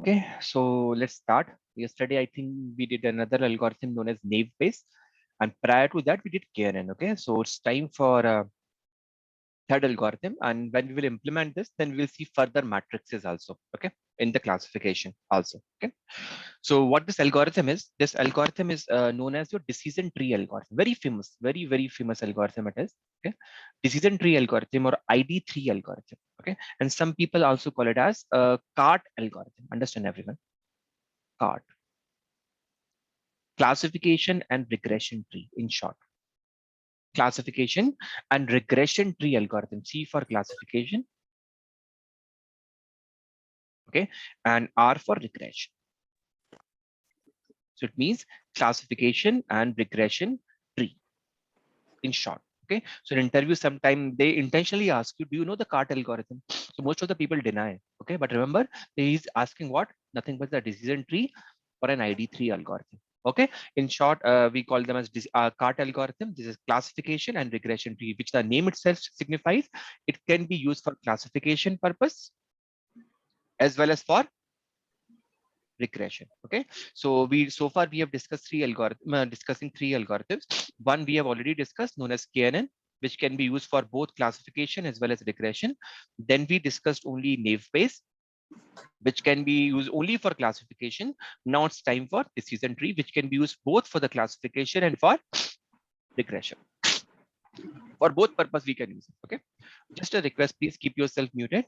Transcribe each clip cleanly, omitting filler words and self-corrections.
Okay, so let's start. Yesterday, I think we did another algorithm known as naive Bayes, and prior to that, we did KNN. Okay, so it's time for third algorithm, and when we will implement this, then we'll see further matrices also. Okay, in the classification also. Okay, so what this algorithm is known as your decision tree algorithm. Very famous, very famous algorithm it is. Okay, decision tree algorithm or ID3 algorithm. Okay, and some people also call it as a cart algorithm. Understand everyone? Cart classification and regression tree. In short, classification and regression tree algorithm. C for classification, okay, and R for regression. So it means classification and regression tree in short. Okay. So in interview, sometime they intentionally ask you, do you know the cart algorithm? So most of the people deny. Okay. But remember, he's asking what? Nothing but the decision tree or an ID3 algorithm. Okay. In short, we call them as cart algorithm. This is classification and regression tree, which the name itself signifies. It can be used for classification purpose as well as for regression. Okay, so so far we have discussed discussing three algorithms. One we have already discussed, known as KNN, which can be used for both classification as well as regression. Then we discussed only naive Bayes, which can be used only for classification. Now it's time for decision tree, which can be used both for the classification and for regression. For both purpose we can use it. Okay, just a request, please keep yourself muted.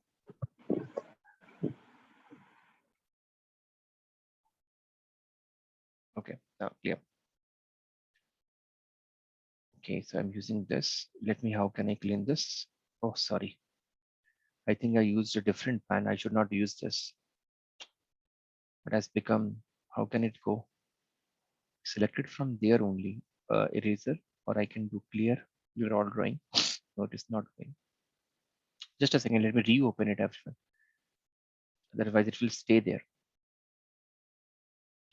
Okay, now clear. Okay, so I'm using this. Let me, how can I clean this? Oh, sorry. I think I used a different pan. I should not use this. It has become, how can it go? Select it from there only, eraser, or I can do clear. You're all drawing. No, it is not going. Just a second, let me reopen it everyone. Otherwise it will stay there.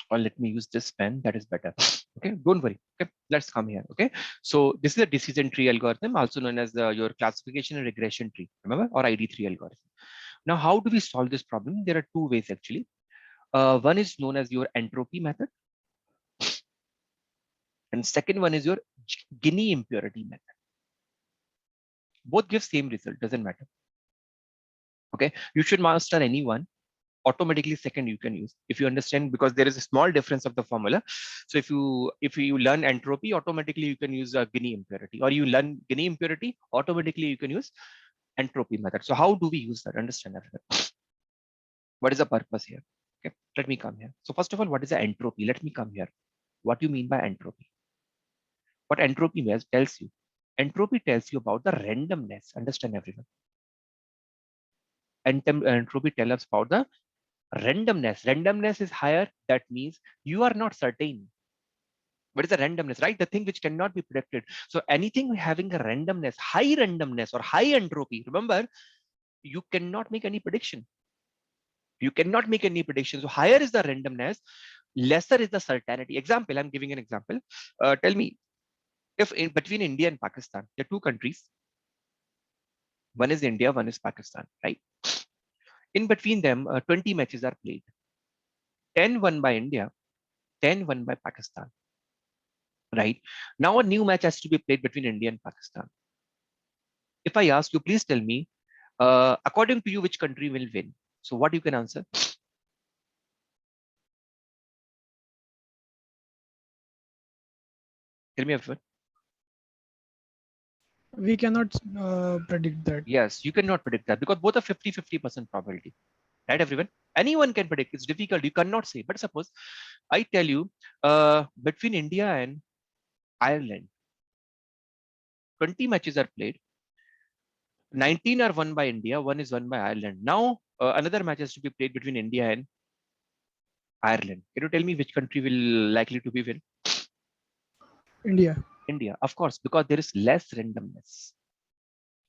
Or let me use this pen, that is better. Okay, don't worry. Okay, let's come here. Okay, so this is a decision tree algorithm, also known as your classification and regression tree, remember, or ID3 algorithm. Now, how do we solve this problem? There are two ways actually. One is known as your entropy method, and second one is your Guinea impurity method. Both give same result, doesn't matter. Okay, you should master any one. Automatically second you can use if you understand, because there is a small difference of the formula. So if you learn entropy, automatically you can use a Guinea impurity, or you learn Guinea impurity, automatically you can use entropy method. So how do we use that? Understand that. What is the purpose here? Okay, let me come here. So first of all, what is the entropy? Let me come here. What do you mean by entropy? What entropy tells you? Entropy tells you about the randomness. Understand everyone. Entropy tells us about the randomness. Randomness is higher. That means you are not certain. What is the randomness, right? The thing which cannot be predicted. So anything having a randomness or high entropy, remember, you cannot make any prediction. You cannot make any prediction. So higher is the randomness, lesser is the certainty. Example, I'm giving an example. Tell me, if between India and Pakistan, there are two countries. One is India, one is Pakistan, right? In between them, 20 matches are played. 10 won by India, 10 won by Pakistan, right? Now a new match has to be played between India and Pakistan. If I ask you, please tell me, according to you, which country will win? So what you can answer? Tell me, everyone. We cannot predict that. Yes, you cannot predict that because both are 50-50% probability, right? Everyone, anyone can predict. It's difficult. You cannot say. But suppose I tell you, between India and Ireland, 20 matches are played. 19 are won by India, one is won by Ireland. Now another match has to be played between India and Ireland. Can you tell me which country will likely to be win? India. India, of course, because there is less randomness,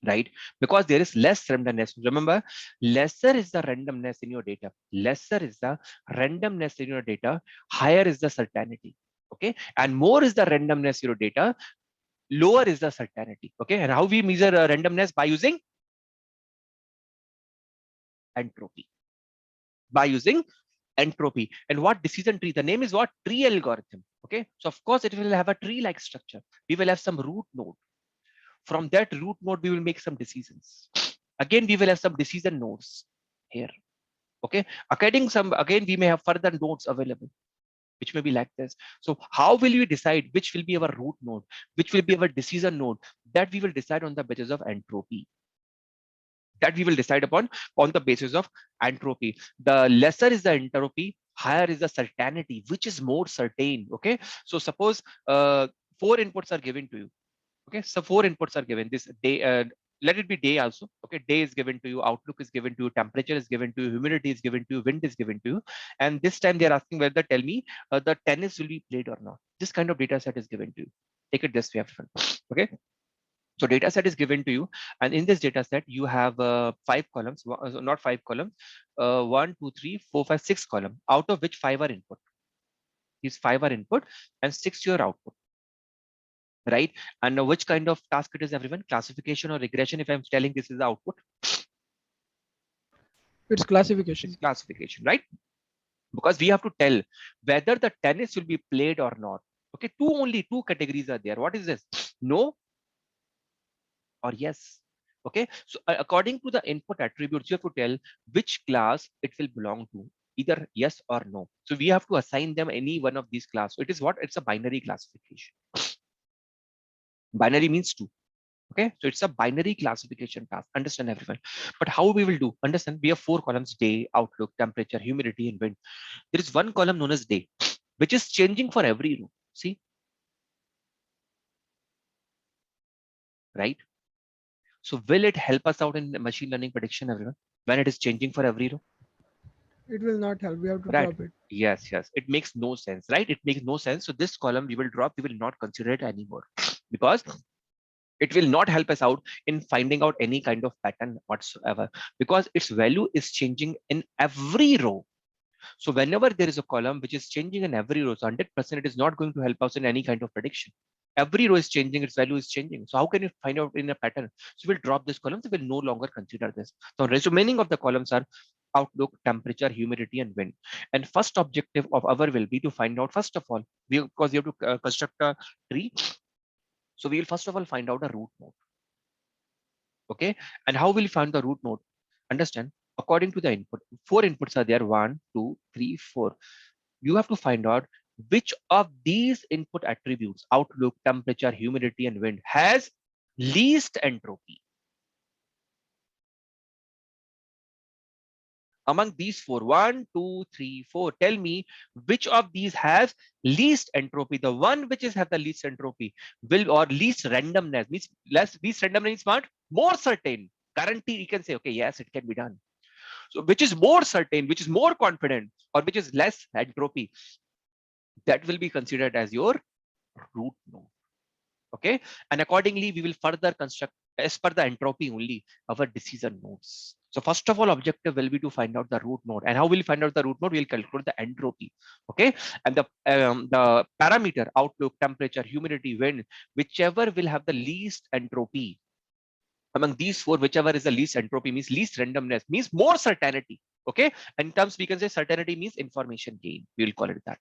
right? Because there is less randomness. Remember, lesser is the randomness in your data. Lesser is the randomness in your data. Higher is the certainty. Okay, and more is the randomness in your data. Lower is the certainty. Okay, and how we measure randomness? By using entropy. By using entropy. And what decision tree? The name is what? Tree algorithm. Okay, so of course it will have a tree-like structure. We will have some root node. From that root node, we will make some decisions. Again, we will have some decision nodes here. Okay, again, we may have further nodes available, which may be like this. So how will we decide which will be our root node, which will be our decision node? That we will decide on the basis of entropy. That we will decide upon on the basis of entropy. The lesser is the entropy, higher is the certainty, which is more certain. Okay, so suppose four inputs are given to you. Okay, so four inputs are given. This day, let it be day also. Okay, day is given to you, outlook is given to you, temperature is given to you, humidity is given to you, wind is given to you. And this time they are asking whether, tell me, the tennis will be played or not. This kind of data set is given to you. Take it this way, everyone. Okay, so data set is given to you, and in this data set you have five columns, not five columns, one, two, three, four, five, six columns, out of which five are input. These five are input and six your output, right? And which kind of task it is, everyone? Classification or regression? If I'm telling this is the output, It's it's classification. classification, right? Because we have to tell whether the tennis will be played or not. Okay, only two categories are there. What is this? No or yes. Okay, so according to the input attributes, you have to tell which class it will belong to, either yes or no. So we have to assign them any one of these class. So it is what? It's a binary classification. Binary means two. Okay, so it's a binary classification task. Understand, everyone? But how we will do? Understand? We have four columns: day, outlook, temperature, humidity, and wind. There is one column known as day, which is changing for every row. See, right? So will it help us out in machine learning prediction, everyone? When it is changing for every row, It will not help. We have to right? drop it. Yes, yes. It makes no sense, right? It makes no sense. So this column we will drop. We will not consider it anymore because it will not help us out in finding out any kind of pattern whatsoever, because its value is changing in every row. So whenever there is a column which is changing in every row, so 100% it is not going to help us in any kind of prediction. Every row is changing, its value is changing. So how can you find out in a pattern? So we'll drop this column, so we'll no longer consider this. So the remaining of the columns are outlook, temperature, humidity, and wind. And first objective of our will be to find out, first of all, because we have to construct a tree. So we will first of all find out a root node. Okay, and how will you find the root node? Understand, according to the input, four inputs are there: one, two, three, four. You have to find out which of these input attributes, outlook, temperature, humidity, and wind, has least entropy. Among these four, one, two, three, four, tell me which of these has least entropy. The one which is have the least entropy will, or least randomness means, less least randomness means what? More certain. Guarantee, you can say, okay, yes, it can be done. So which is more certain, which is more confident, or which is less entropy, that will be considered as your root node. Okay, and accordingly we will further construct as per the entropy only our decision nodes. So first of all, objective will be to find out the root node. And how will we find out the root node? We'll calculate the entropy. Okay, and the parameter outlook, temperature, humidity, wind, whichever will have the least entropy among these four, whichever is the least entropy means least randomness means more certainty. Okay, and in terms we can say certainty means information gain, we will call it that,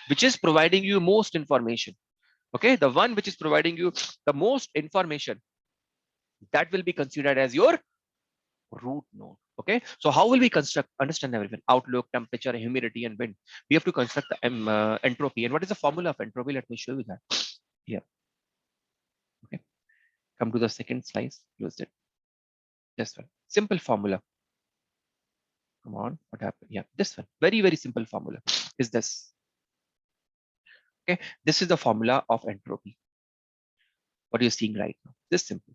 which is providing you most information. Okay, the one which is providing you the most information, that will be considered as your root node. Okay, so how will we construct? Understand, everyone? Outlook, temperature, humidity, and wind, we have to construct the entropy. And what is the formula of entropy? Let me show you that here. Okay, come to the second slice. Use it. This one, simple formula. Come on, what happened? Yeah, this one, very very simple formula is this. Okay, this is the formula of entropy, what you're seeing right now. This simple: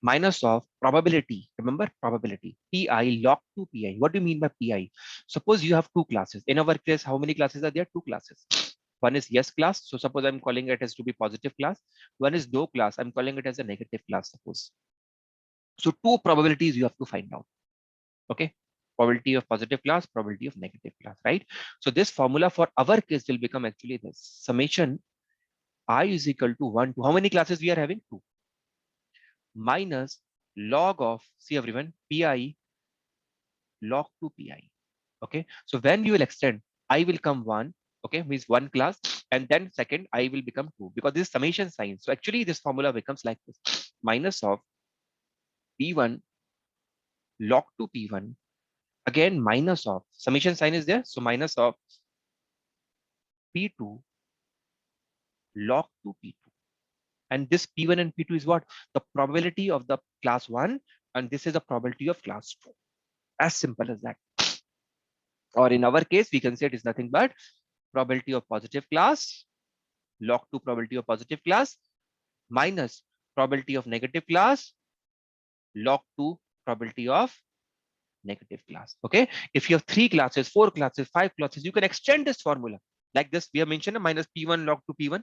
minus of probability. Remember, probability, pi log to pi. What do you mean by pi? Suppose you have two classes. In our case, how many classes are there? Two classes. One is yes class, so suppose I'm calling it as to be positive class. One is no class, I'm calling it as a negative class, suppose. So two probabilities you have to find out. Okay, probability of positive class, probability of negative class, right? So this formula for our case will become actually this: summation I is equal to 1 to, how many classes we are having? Two, minus log of, see everyone, pi log to pi. Okay, so when you will extend, I will come 1, okay, means 1 class, and then second I will become 2, because this is summation sign. So actually this formula becomes like this: minus of P1 log to P1, again minus of summation sign is there, so minus of P2 log to P2. And this P1 and P2 is what? The probability of the class 1, and this is the probability of class 2. As simple as that. Or in our case, we can say it is nothing but probability of positive class, log to probability of positive class, minus probability of negative class, log to probability of negative class. Okay. If you have 3 classes, 4 classes, 5 classes, you can extend this formula. Like this, we have mentioned a minus P1 log to P1,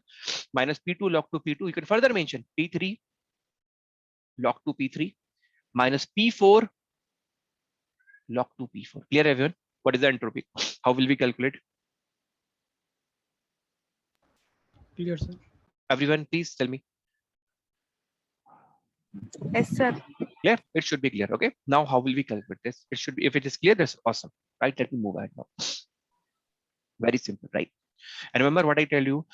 minus P2 log to P2. You can further mention P3 log to P3, minus P4 log to P4. Clear, everyone? What is the entropy? How will we calculate? Clear, sir. Everyone, please tell me. Yes, sir. Clear? It should be clear. Okay. Now, how will we calculate this? It should be, if it is clear, that's awesome. Right? Let me move ahead now. Very simple, right? And remember what I tell you,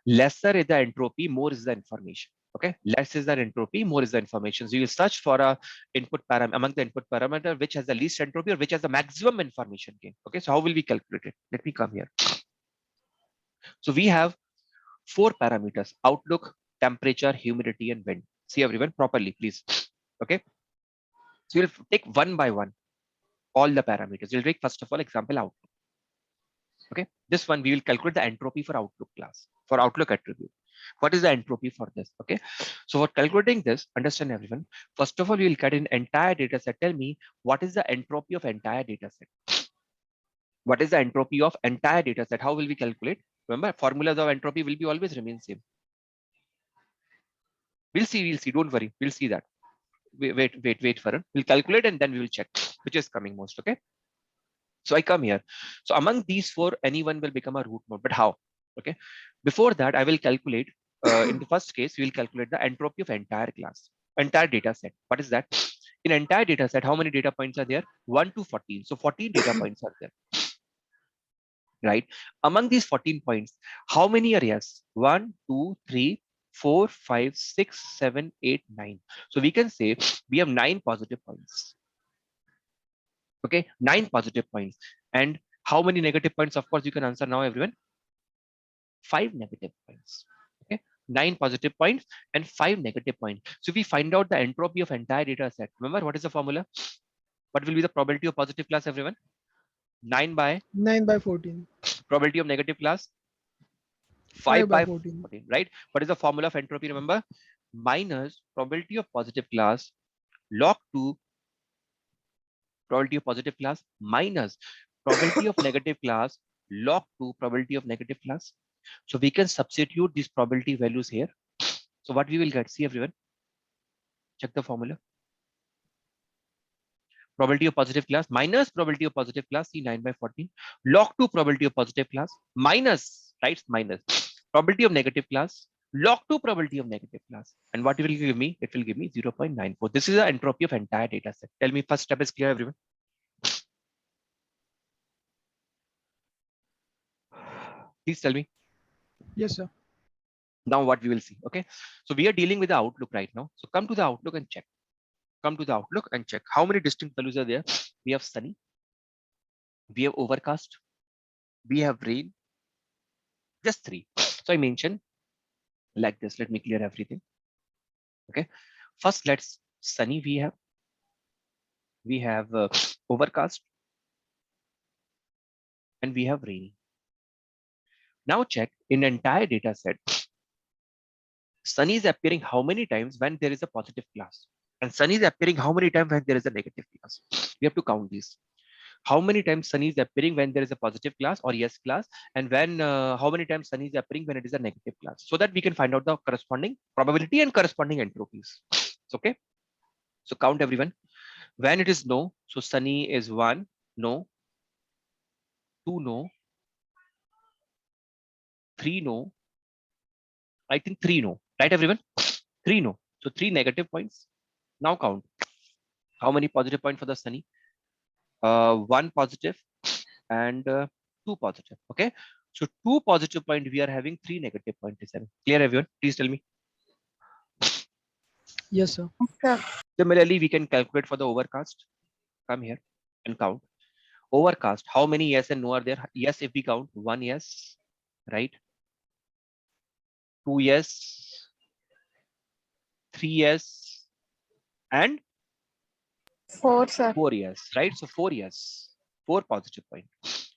lesser is the entropy, more is the information. Okay, less is the entropy, more is the information. So you will search for a input parameter among the input parameter which has the least entropy or which has the maximum information gain. Okay, so how will we calculate it? Let me come here. So we have 4 parameters: outlook, temperature, humidity, and wind. See everyone properly, please. Okay, so we'll take one by one all the parameters. We'll take first of all example outlook. Okay, this one we will calculate the entropy for outlook class, for outlook attribute. What is the entropy for this? Okay, so for calculating this, understand everyone, first of all we will get an entire data set. Tell me what is the entropy of entire data set. What is the entropy of entire data set? How will we calculate? Remember, formulas of entropy will be always remain same. We'll see, don't worry, we'll see that. Wait for it. We'll calculate and then we will check which is coming most. Okay, so I come here. So among these 4, anyone will become a root node, but how? Okay, before that I will calculate, in the first case we will calculate the entropy of entire class, entire data set. What is that? In entire data set, how many data points are there? 1 to 14. So 14 data points are there, right? Among these 14 points, how many are yes? 1, 2, 3, 4, 5, 6, 7, 8, 9. So we can say we have 9 positive points. Okay, 9 positive points. And how many negative points? Of course, you can answer now, everyone. 5 negative points. Okay, 9 positive points and 5 negative points. So we find out the entropy of entire data set. Remember, what is the formula? What will be the probability of positive class, everyone? 9 by 9 by 14. probability of negative class? 5 5 by by 14. 14, right? What is the formula of entropy? Remember, minus probability of positive class log 2 probability of positive class minus probability of negative class log 2 probability of negative class. So we can substitute these probability values here. So what we will get, see everyone, check the formula. Probability of positive class minus probability of positive class, see 9 by 14, log 2 probability of positive class minus, right, minus probability of negative class log 2 probability of negative class. And what it will give me? It will give me 0.94. This is the entropy of entire data set. Tell me, first step is clear, everyone? Please tell me. Yes, sir. Now what we will see. Okay, so we are dealing with the outlook right now. So come to the outlook and check. Come to the outlook and check how many distinct values are there. We have sunny, we have overcast, we have rain, just 3. So I mentioned like this. Let me clear everything. Okay, first let's sunny. We have overcast, and we have rainy. Now check in entire data set. Sunny is appearing how many times when there is a positive class, and sunny is appearing how many times when there is a negative class. We have to count these. How many times sunny is appearing when there is a positive class or yes class, and when how many times sunny is appearing when it is a negative class, so that we can find out the corresponding probability and corresponding entropies. Okay, so count everyone. When it is no, so sunny is 1 no, 2 no, 3 no, I think 3 no, right everyone? 3 no, so 3 negative points. Now count how many positive points for the sunny. 1 positive and 2 positive. Okay. So 2 positive point, we are having 3 negative point. Clear, everyone? Please tell me. Yes, sir. Sir. Similarly, we can calculate for the overcast. Come here and count. Overcast, how many yes and no are there? Yes, if we count, 1 yes, right? 2 yes, 3 yes, and 4, sir. 4 yes, right? So 4 yes, 4 positive point.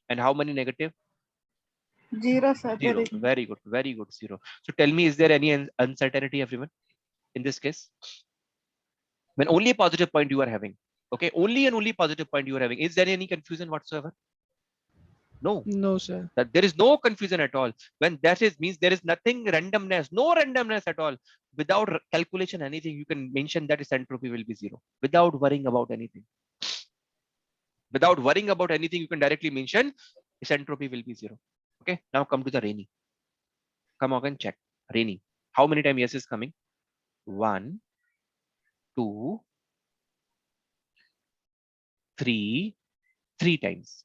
And how many negative? 0, sir. There 0. is Very good, very good, 0. So tell me, is there any uncertainty, everyone, in this case? When only a positive point you are having, okay, only and only positive point you are having, is there any confusion whatsoever? No, No, sir. that there is no confusion at all. When that is means there is nothing randomness, no randomness at all. Without calculation, anything, you can mention that its entropy will be 0 without worrying about anything. Without worrying about anything, you can directly mention its entropy will be 0. Okay, now come to the rainy. Come on and check rainy. How many times yes is coming? 1, 2, 3, 3 times,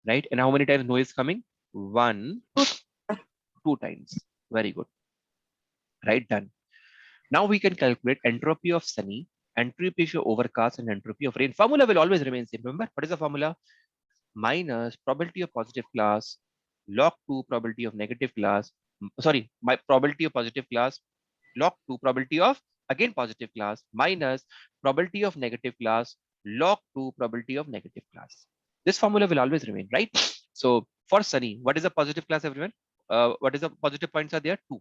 right? And how many times no is coming? 1, 2 times. Very good. Right, done. Now we can calculate entropy of sunny, entropy of overcast, and entropy of rain. Formula will always remain same. Remember, what is the formula? Minus probability of positive class log 2 probability of negative class. Sorry, my probability of positive class log 2 probability of again positive class minus probability of negative class log 2 probability of negative class. This formula will always remain, right? So for sunny, what is the positive class, everyone? What is the positive points are there? 2.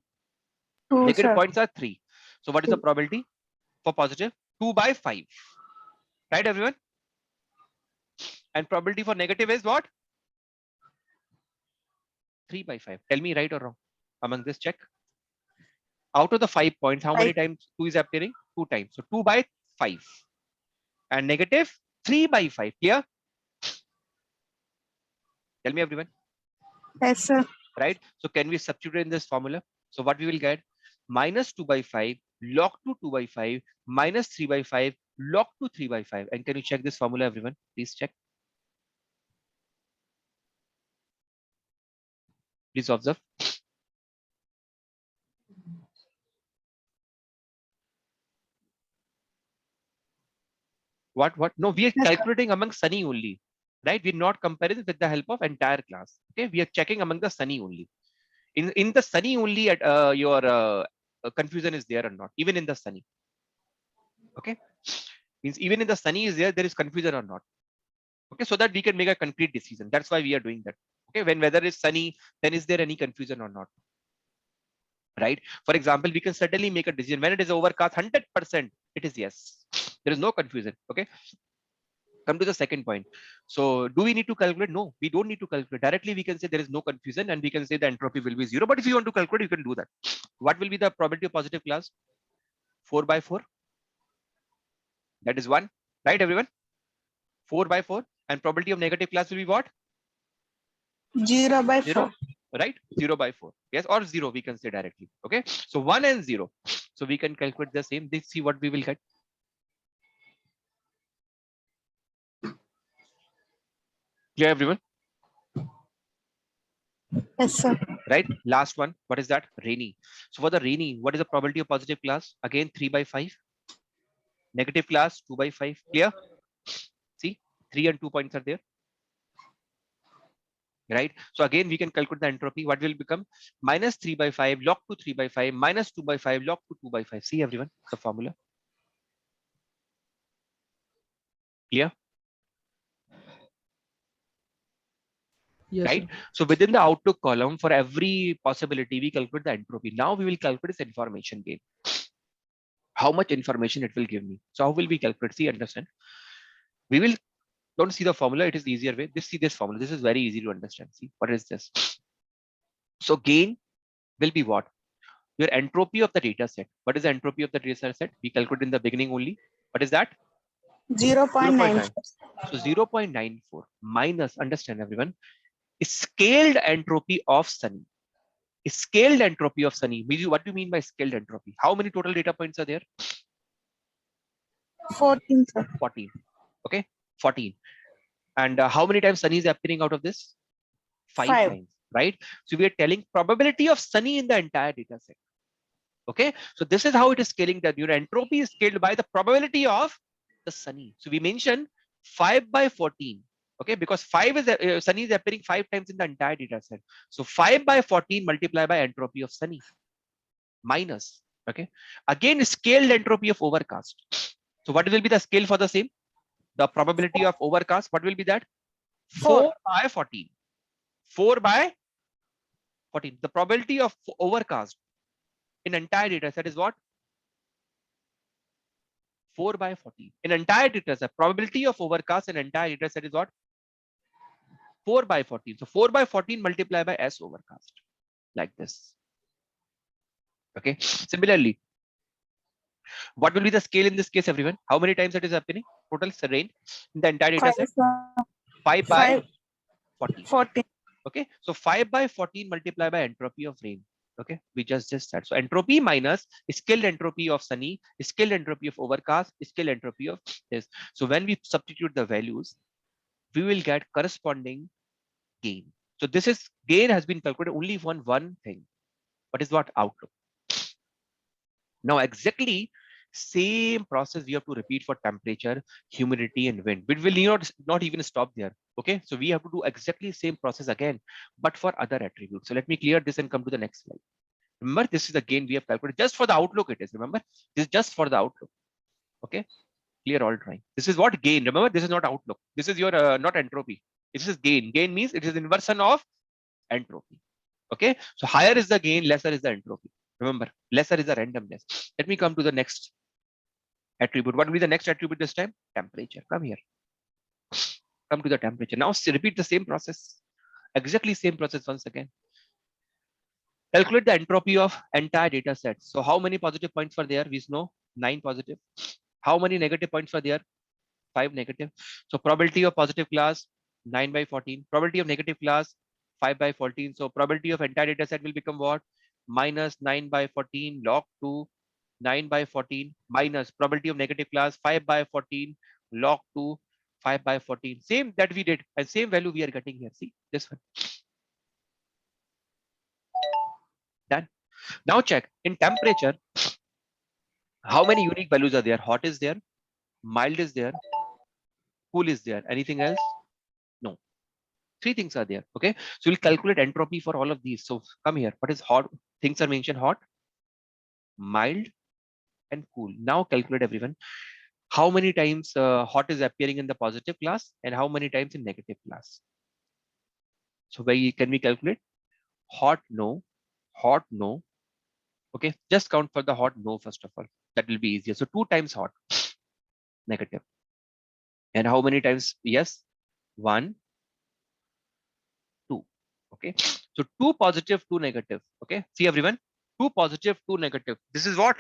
2, Negative sir. points are 3. So what is the probability for positive? 2 by 5. Right, everyone? And probability for negative is what? 3 by 5. Tell me right or wrong. Among this, check. Out of the 5 points, how many 5. times 2 is appearing? 2 times. So 2 by 5. And negative 3 by 5. Clear? Tell me, everyone. Yes, sir. Right? So can we substitute in this formula? So what we will get? Minus 2 by 5 log to 2 by 5 minus 3 by 5 log to 3 by 5. And can you check this formula, everyone? Please check. Please observe. What? No, we are Yes, sir. calculating among sunny only, right? We're not comparing with the help of entire class. Okay, we are checking among the sunny only. In the sunny only, at your confusion is there or not? Even in the sunny, okay, means even in the sunny is there is confusion or not? Okay, so that we can make a complete decision. That's why we are doing that. Okay, when weather is sunny, then is there any confusion or not? Right? For example, we can certainly make a decision when it is overcast 100%. It is yes. There is no confusion. Okay. Come to the second point. So do we need to calculate? No, we don't need to calculate. Directly we can say there is no confusion and we can say the entropy will be 0. But if you want to calculate, you can do that. What will be the probability of positive class? 4 by 4. That is 1. Right, everyone? 4 by 4. And probability of negative class will be what? 0 by 0. 4. Right? 0 by 4. Yes, or 0 we can say directly. Okay. So 1 and 0. So we can calculate the same. Let's see what we will get. Clear, everyone? Yes, sir. Right? Last one. What is that? Rainy. So for the rainy, what is the probability of positive class? Again, 3 by 5. Negative class, 2 by 5. Clear? See, 3 and 2 points are there. Right? So again, we can calculate the entropy. What will become? Minus 3 by 5 log to 3 by 5 minus 2 by 5 log to 2 by 5. See, everyone, the formula. Clear? Yes, Right? sir. So within the outlook column, for every possibility, we calculate the entropy. Now we will calculate this information gain. How much information it will give me. So how will we calculate? See, understand. We will don't see the formula. It is easier way. Just see this formula. This is very easy to understand. See, what is this? So gain will be what? Your entropy of the data set. What is the entropy of the data set? We calculate in the beginning only. What is that? 0.9. 0.9. So 0.94 minus, understand, everyone, scaled entropy of sunny. Scaled entropy of sunny. What do you mean by scaled entropy? How many total data points are there? 14, sir. 14. Okay, 14. And how many times Sunny is appearing out of this? 5 5. times, right? So we are telling probability of Sunny in the entire data set. Okay, so this is how it is scaling, that your entropy is scaled by the probability of the Sunny. So we mentioned 5 by 14. Okay, because 5 is Sunny is appearing 5 times in the entire data set. So 5 by 14 multiplied by entropy of Sunny minus. Okay, again scaled entropy of overcast. So what will be the scale for the same? The probability of overcast, what will be that? 4 4. by 14. 4 by 14. The probability of overcast in entire data set is what? 4 by 14. In entire data set, probability of overcast in entire data set is what? 4 by 14. So 4 by 14 multiplied by S overcast, like this. Okay. Similarly, what will be the scale in this case, everyone? How many times it is happening? Total rain in the entire data 5. set? 5 by 5. 14. 14. Okay. So 5 by 14 multiplied by entropy of rain. Okay, we just said. So entropy minus scaled entropy of Sunny, scaled entropy of overcast, scaled entropy of this. So when we substitute the values, we will get corresponding gain. So this is gain has been calculated only on one thing. What is what? Outlook. Now exactly same process we have to repeat for temperature, humidity, and wind. But will not even stop there. Okay, so we have to do exactly same process again, but for other attributes. So let me clear this and come to the next slide. Remember, this is the gain we have calculated just for the outlook. It is, remember, this is just for the outlook. Okay, clear all drawing. This is what gain. Remember, this is not outlook. This is your not entropy. This is gain. Gain means it is inversion of entropy. Okay, so higher is the gain, lesser is the entropy. Remember, lesser is the randomness. Let me come to the next attribute. What will be the next attribute this time? Temperature. Come here. Come to the temperature. Now repeat the same process. Exactly same process once again. Calculate the entropy of entire data set. So how many positive points were there? We know 9 positive. How many negative points were there? 5 negative. So probability of positive class 9 by 14. Probability of negative class 5 by 14. So probability of entire data set will become what? Minus 9 by 14 log 2 9 by 14 minus probability of negative class 5 by 14 log 2 5 by 14. Same that we did and same value we are getting here. See this one. Done. Now check in temperature. How many unique values are there? Hot is there, mild is there, cool is there. Anything else? No. 3 things are there. Okay. So we'll calculate entropy for all of these. So come here. What is hot? Things are mentioned: hot, mild, and cool. Now calculate, everyone. How many times hot is appearing in the positive class and how many times in negative class? So can we calculate? Hot, no. Hot, no. Okay. Just count for the hot, no, first of all. That will be easier. So 2 times hot, negative. And how many times? Yes. 1, 2. Okay. So 2 positive, 2 negative. Okay. See, everyone, 2 positive, 2 negative. This is what?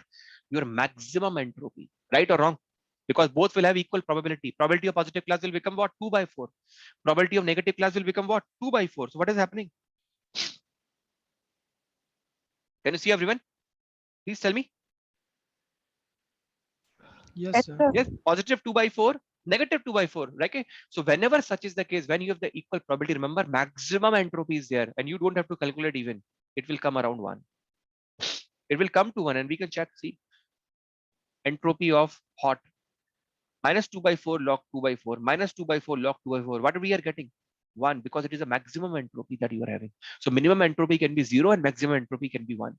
Your maximum entropy. Right or wrong? Because both will have equal probability. Probability of positive class will become what? 2 by 4. Probability of negative class will become what? 2 by 4. So what is happening? Can you see, everyone? Please tell me. Yes, Yes, sir. sir. Yes, positive 2 by 4, negative 2 by 4. Right? Okay. So whenever such is the case, when you have the equal probability, remember maximum entropy is there and you don't have to calculate even. It will come around 1. It will come to 1 and we can check. See, entropy of hot minus 2 by 4 log 2 by 4 minus 2 by 4 log 2 by 4. What are we are getting? 1, because it is a maximum entropy that you are having. So minimum entropy can be 0 and maximum entropy can be 1.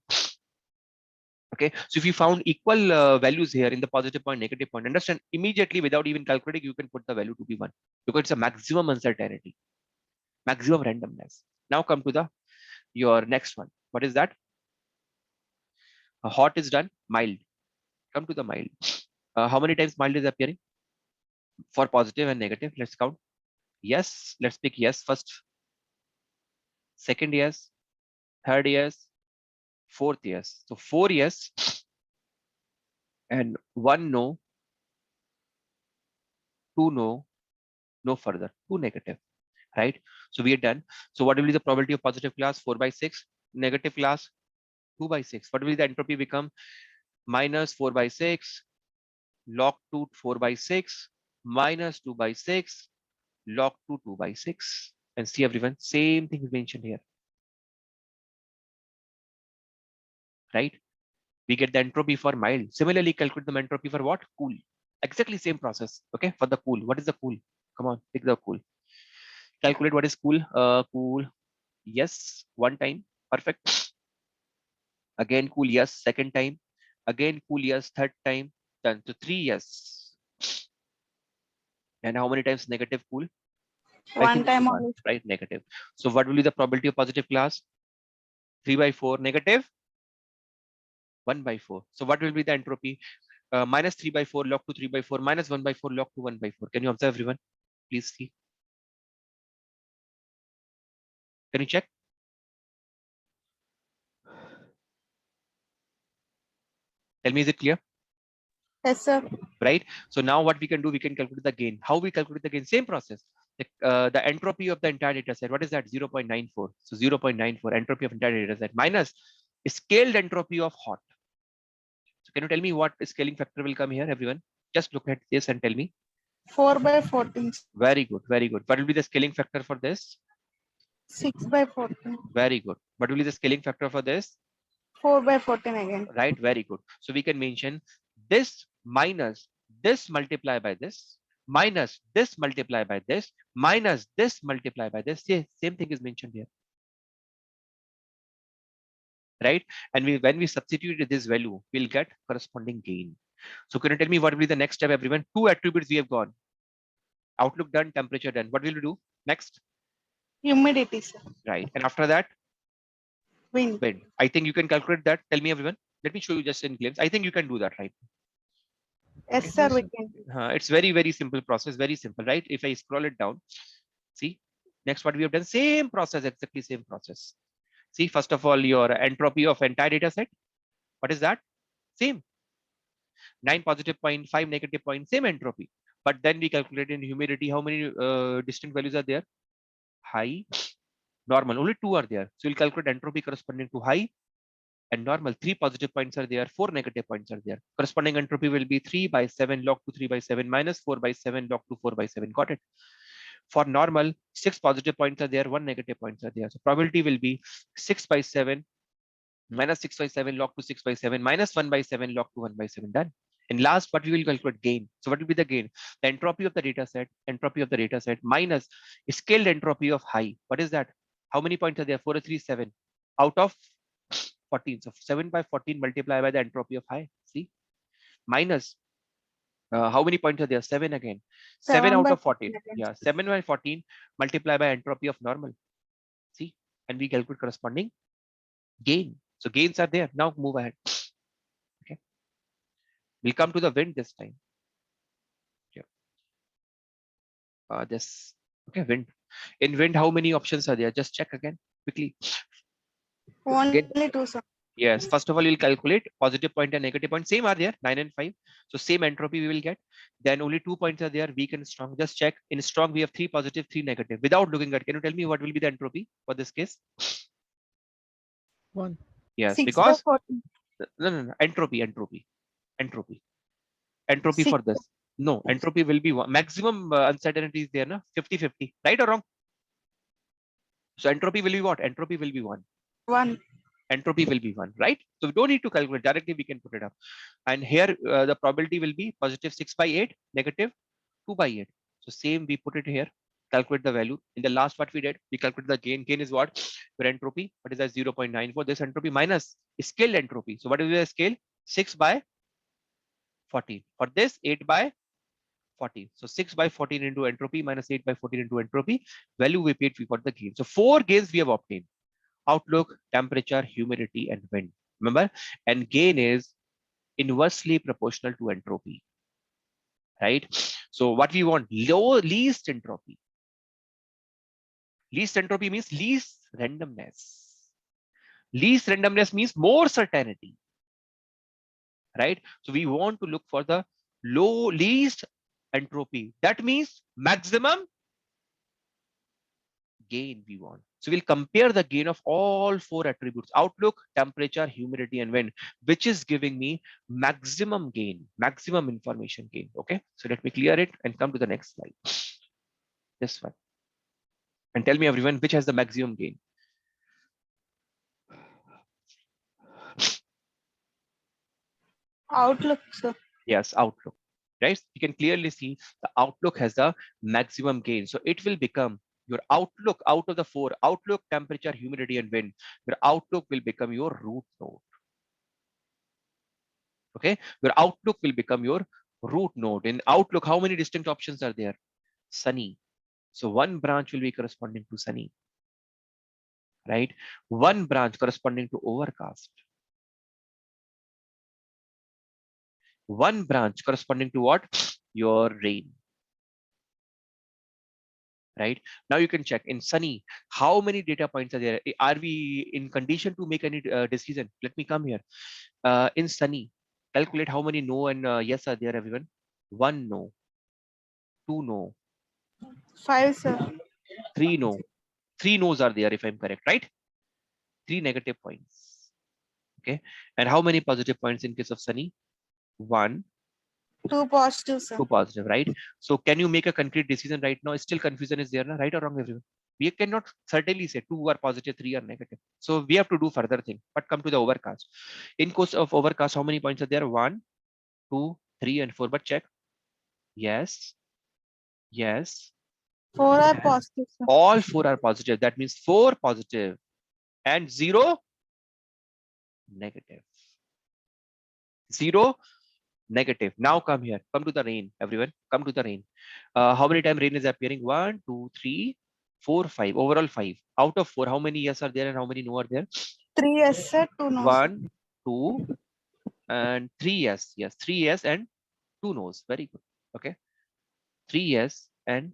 Okay, so if you found equal values here in the positive point, negative point, understand immediately without even calculating, you can put the value to be 1 because it's a maximum uncertainty, maximum randomness. Now come to the your next one. What is that? Hot is done. Mild. Come to the mild. How many times mild is appearing for positive and negative? Let's count. Yes, let's pick yes first. Second yes, third yes, fourth yes. So 4 yes and 1 no, 2 no, no further, 2 negative, right? So we are done. So what will be the probability of positive class? 4 by 6. Negative class 2 by 6. What will the entropy become? Minus 4 by 6 log 2 4 by 6 minus 2 by 6 log to 2 by 6. And see everyone, same thing is mentioned here, right? We get the entropy for mild. Similarly, calculate the entropy for what? Cool. Exactly same process. Okay, for the cool. What is the cool? Come on, pick the cool. Calculate what is cool. Cool. Yes, one time. Perfect. Again, cool. Yes, second time. Again, cool. Yes, third time. Done. So 3 yes. And how many times negative cool? I One think only time one, only. right? Negative. So what will be the probability of positive class? 3 by 4 negative 1 by 4. So what will be the entropy? Minus 3 by 4 log to 3 by 4 minus 1 by 4 log to 1 by 4. Can you observe everyone? Please see. Can you check? Tell me, is it clear? Yes, sir. Right? So now what we can do, we can calculate the gain. How we calculate the gain? Same process. The entropy of the entire data set. What is that? 0.94. So 0.94 entropy of entire data set minus scaled entropy of hot. So can you tell me what scaling factor will come here, everyone? Just look at this and tell me. 4 by 14. Very good, very good. What will be the scaling factor for this? 6 by 14. Very good. What will be the scaling factor for this? 4 by 14 again. Right, very good. So we can mention this minus this multiply by this minus this multiply by this minus this multiply by this. Yeah, same thing is mentioned here, right? And when we substitute this value, we'll get corresponding gain. So can you tell me what will be the next step, everyone? Two attributes we have gone. Outlook done, temperature done. What will we do next? Humidity, sir. Right. And after that, Wind. wind. I think you can calculate that. Tell me, everyone. Let me show you just in glimpse. I think you can do that, right? Yes, Okay. sir, we can. It's very, very simple process. Very simple, right? If I scroll it down, see, next what we have done, same process, exactly same process. See, first of all, your entropy of entire data set. What is that? Same. 9 positive point, 5 negative point, same entropy. But then we calculate in humidity, how many distinct values are there? High, normal, only 2 are there. So we'll calculate entropy corresponding to high and normal. 3 positive points are there, 4 negative points are there. Corresponding entropy will be 3 by 7 log to 3 by 7 minus 4 by 7 log to 4 by 7. Got it? For normal, 6 positive points are there, 1 negative points are there. So probability will be 6 by 7 minus 6 by 7 log to 6 by 7 minus 1 by 7 log to 1 by 7. Done. And last, what we will calculate gain. So what will be the gain? The entropy of the data set minus scaled entropy of high. What is that? How many points are there? 4, 3, 7 out of 14. So 7 by 14 multiplied by the entropy of high. See, minus how many points are there? 7 again. 7 7 out by of 14 14. again. Yeah, 7 by 14 multiplied by entropy of normal. See, and we calculate corresponding gain. So gains are there. Now move ahead. Okay, we'll come to the wind this time. Yeah. This okay, wind. In wind, how many options are there? Just check again quickly. Again, Only 2, sir. yes. First of all, you'll calculate positive point and negative point. Same are there, 9 and 5. So same entropy we will get. Then only 2 points are there, weak and strong. Just check. In strong, we have 3 positive, 3 negative. Without looking at, can you tell me what will be the entropy for this case? 1. Yes, 6 by because 14. no. Entropy. Entropy 6. for this. No, entropy will be one. Maximum uncertainty is there, na? 50-50. Right or wrong? So entropy will be what? Entropy will be 1. 1. Entropy will be 1, right? So we don't need to calculate directly, we can put it up. And here the probability will be positive 6 by 8, negative 2 by 8. So same, we put it here, calculate the value. In the last what we did, we calculated the gain. Gain is what? Your entropy. What is that? 0.94. This entropy minus scale entropy. So what is the scale? 6 by 14. For this, 8 by 14. So 6 by 14 into entropy minus 8 by 14 into entropy. Value we paid, we got the gain. So 4 gains we have obtained. Outlook, temperature, humidity, and wind. Remember, and gain is inversely proportional to entropy, right? So what we want, least entropy. Least entropy means least randomness. Least randomness means more certainty, right? So we want to look for the least entropy. That means maximum gain we want. So we'll compare the gain of all 4 attributes: outlook, temperature, humidity, and wind, which is giving me maximum gain, maximum information gain. Okay, so let me clear it and come to the next slide. This one. And tell me everyone, which has the maximum gain? Outlook, sir. Yes, Outlook. Right? You can clearly see the Outlook has the maximum gain. So it will become your Outlook out of the four: Outlook, temperature, humidity, and wind. Your Outlook will become your root node. Okay, your Outlook will become your root node. In Outlook, how many distinct options are there? Sunny. So one branch will be corresponding to sunny, right? One branch corresponding to overcast. One branch corresponding to what? Your rain, right? Now you can check in sunny, how many data points are there? Are we in condition to make any decision? Let me come here. In sunny, calculate how many no and yes are there, everyone. One no, two no, 5, sir. three no. Three no's are there if I'm correct, right? Three negative points. Okay. And how many positive points in case of sunny? One, 2 positive, sir. two positive, right? So can you make a concrete decision right now? Still confusion is there, na? Right or wrong, everyone? We cannot certainly say two are positive, three are negative. So we have to do further thing. But come to the overcast. In case of overcast, how many points are there? One, two, three, and four. But check. Yes, yes. 4 are positive, sir. All four are positive. That means four positive and zero negative. Zero negative. Now come here. Come to the rain, everyone. Come to the rain. How many times rain is appearing? One, two, three, four, five. Overall five. Out of four, how many yes are there and how many no are there? 3 yes, sir. 2 no, sir. One, two, and three yes. Yes, three yes and two no's. Very good. Okay. Three yes and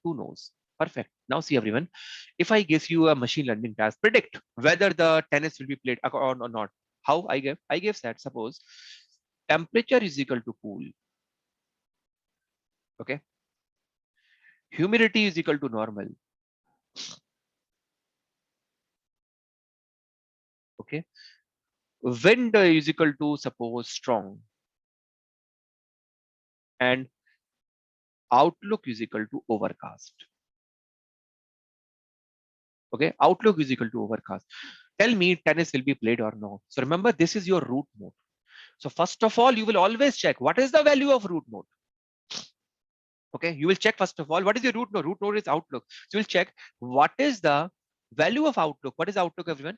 two no's. Perfect. Now see everyone. If I give you a machine learning task, predict whether the tennis will be played or not. How I give? I give that. Suppose temperature is equal to cool. Okay. Humidity is equal to normal. Okay. Wind is equal to suppose strong. And outlook is equal to overcast. Okay. Outlook is equal to overcast. Tell me tennis will be played or no. So remember, this is your root node. So first of all, you will always check what is the value of root node. Okay. You will check first of all, what is your root node? Root node is outlook. So you'll check what is the value of outlook. What is outlook, everyone?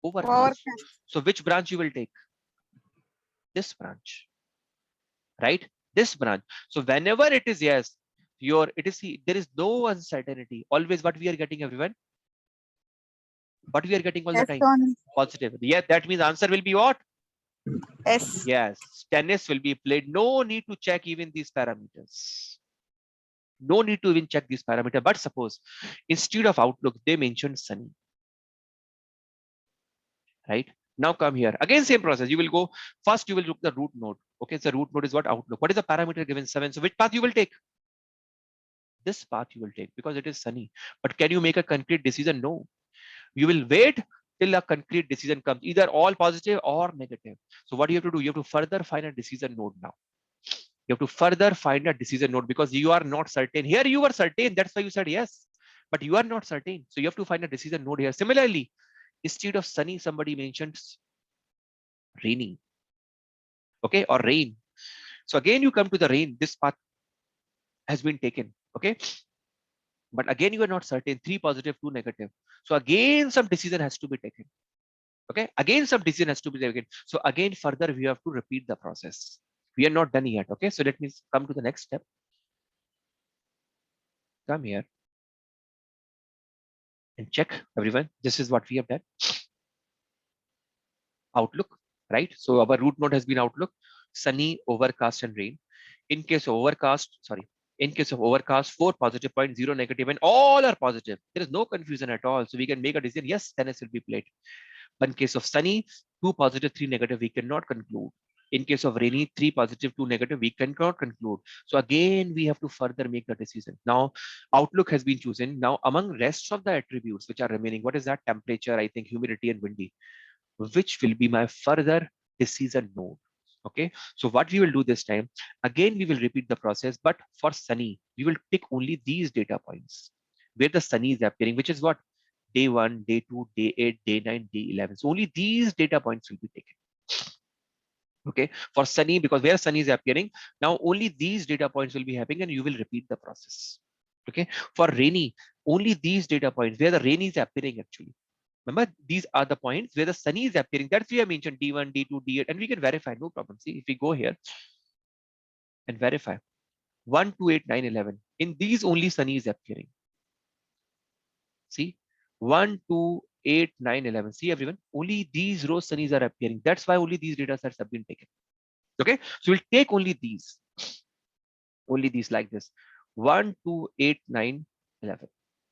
Overcast. Overcast. So which branch you will take? This branch, right? This branch. So whenever it is yes, there is no uncertainty. Always what we are getting, everyone? What we are getting all the Yes, time? only. Positive. Yeah, that means answer will be what? S. Yes, tennis will be played. No need to check even these parameters. No need to even check these parameters. But suppose instead of outlook, they mentioned sunny, right? Now come here. Again, same process. You will go first, you will look the root node. Okay, so root node is what? Outlook. What is the parameter given? 7. So which path you will take? This path you will take because it is sunny. But can you make a concrete decision? No. You will wait till a concrete decision comes, either all positive or negative. So what you have to do? You have to further find a decision node now. You have to further find a decision node because you are not certain. Here you were certain. That's why you said yes. But you are not certain. So you have to find a decision node here. Similarly, instead of sunny, somebody mentions rainy. Okay, or rain. So again, you come to the rain. This path has been taken. Okay. But again, you are not certain. 3 positive, 2 negative. So again, some decision has to be taken. Okay. Again, some decision has to be taken. So again, further, we have to repeat the process. We are not done yet. Okay. So let me come to the next step. Come here and check, everyone. This is what we have done. Outlook, right? So our root node has been outlook, sunny, overcast, and rain. In case of overcast, sorry, in case of overcast, 4 positive points, 0 negative, and all are positive. There is no confusion at all. So we can make a decision. Yes, tennis will be played. But in case of sunny, 2 positive, 3 negative, we cannot conclude. In case of rainy, 3 positive, 2 negative, we cannot conclude. So again, we have to further make the decision. Now, outlook has been chosen. Now, among rest of the attributes which are remaining, what is that? Temperature, I think, humidity, and windy. Which will be my further decision node? Okay, so what we will do this time, again, we will repeat the process, but for sunny, we will pick only these data points where the sunny is appearing, which is what? Day 1, day 2, day 8, day 9, day 11. So only these data points will be taken. Okay, for sunny, because where sunny is appearing, now only these data points will be happening and you will repeat the process. Okay, for rainy, only these data points where the rain is appearing actually. Remember, these are the points where the sunny is appearing. That's why I mentioned D1, D2, D8, and we can verify, no problem. See, if we go here and verify 1, 2, 8, 9, 11, in these only sunny is appearing. See, 1, 2, 8, 9, 11. See, everyone, only these rows sunnies are appearing. That's why only these data sets have been taken. Okay, so we'll take only these like this 1, 2, 8, 9, 11.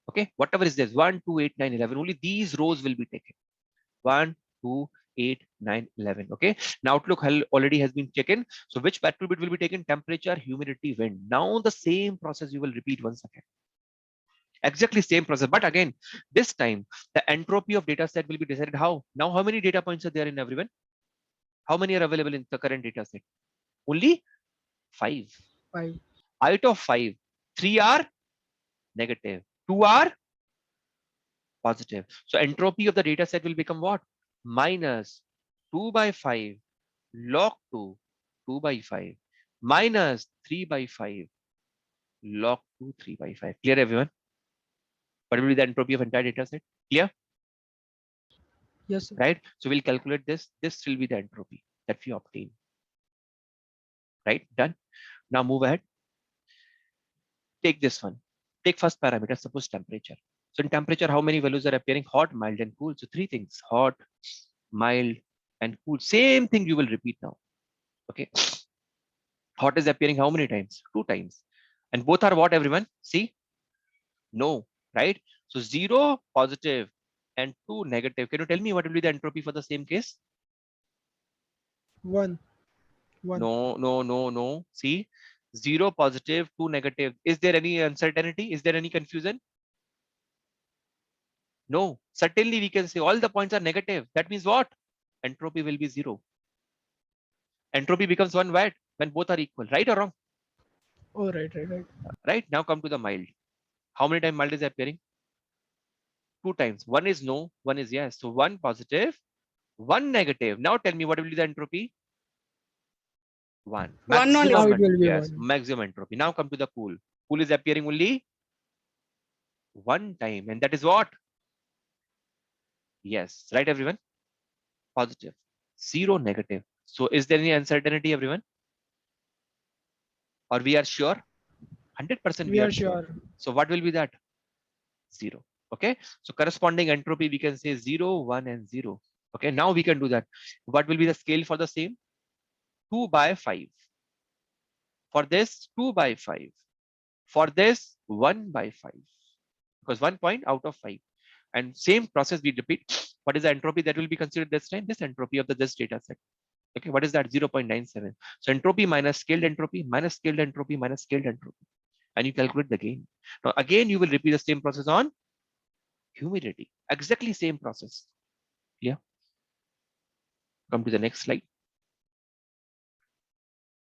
Okay, whatever is this 1, 2, 8, 9, 11, only these rows will be taken. 1, 2, 8, 9, 11. Okay, now outlook already has been taken. So which attribute will be taken? Temperature, humidity, wind. Now the same process you will repeat once again. Exactly same process, but again, this time the entropy of data set will be decided how. Now, how many data points are there in everyone? How many are available in the current data set? Only 5. 5. Out of 5, 3 are negative, 2 are positive. So entropy of the data set will become what? Minus 2 by 5 log 2, 2 by 5 minus 3 by 5 log 2, 3 by 5. Clear, everyone? What will be the entropy of entire data set? Clear? Yes, sir. Right? So we'll calculate this. This will be the entropy that we obtain. Right? Done. Now move ahead. Take this one. Take first parameter, suppose temperature. So in temperature, how many values are appearing? Hot, mild, and cool. So 3 things: hot, mild, and cool. Same thing you will repeat now. Okay. Hot is appearing how many times? 2 times. And both are what, everyone? See? No. Right? So 0 positive and 2 negative. Can you tell me what will be the entropy for the same case? 1. 1. No, no, no, no. See? 0 positive, 2 negative. Is there any uncertainty? Is there any confusion? No. Certainly we can say all the points are negative. That means what? Entropy will be 0. Entropy becomes 1 watt when both are equal. Right or wrong? Oh, right. Right? Now come to the mild. How many times mild is appearing? 2 times. One is no, one is yes. So 1 positive, 1 negative. Now tell me what will be the entropy? 1. One only. Now Maximum, it will be yes, 1. maximum entropy. Now come to the cool. Cool is appearing only 1 time. And that is what? Yes. Right, everyone? Positive. 0 negative. So is there any uncertainty, everyone? Or we are sure? 100% We we are are sure. sure. So what will be that? 0. Okay. So corresponding entropy, we can say 0, 1, and 0. Okay. Now we can do that. What will be the scale for the same? 2 by 5. For this, 2 by 5. For this, 1 by 5. Because 1 point out of 5. And same process we repeat. What is the entropy that will be considered this time? This entropy of this data set. Okay, what is that? 0.97. So entropy minus scaled entropy minus scaled entropy minus scaled entropy. And you calculate the gain. Now again, you will repeat the same process on humidity. Exactly same process. Yeah. Come to the next slide.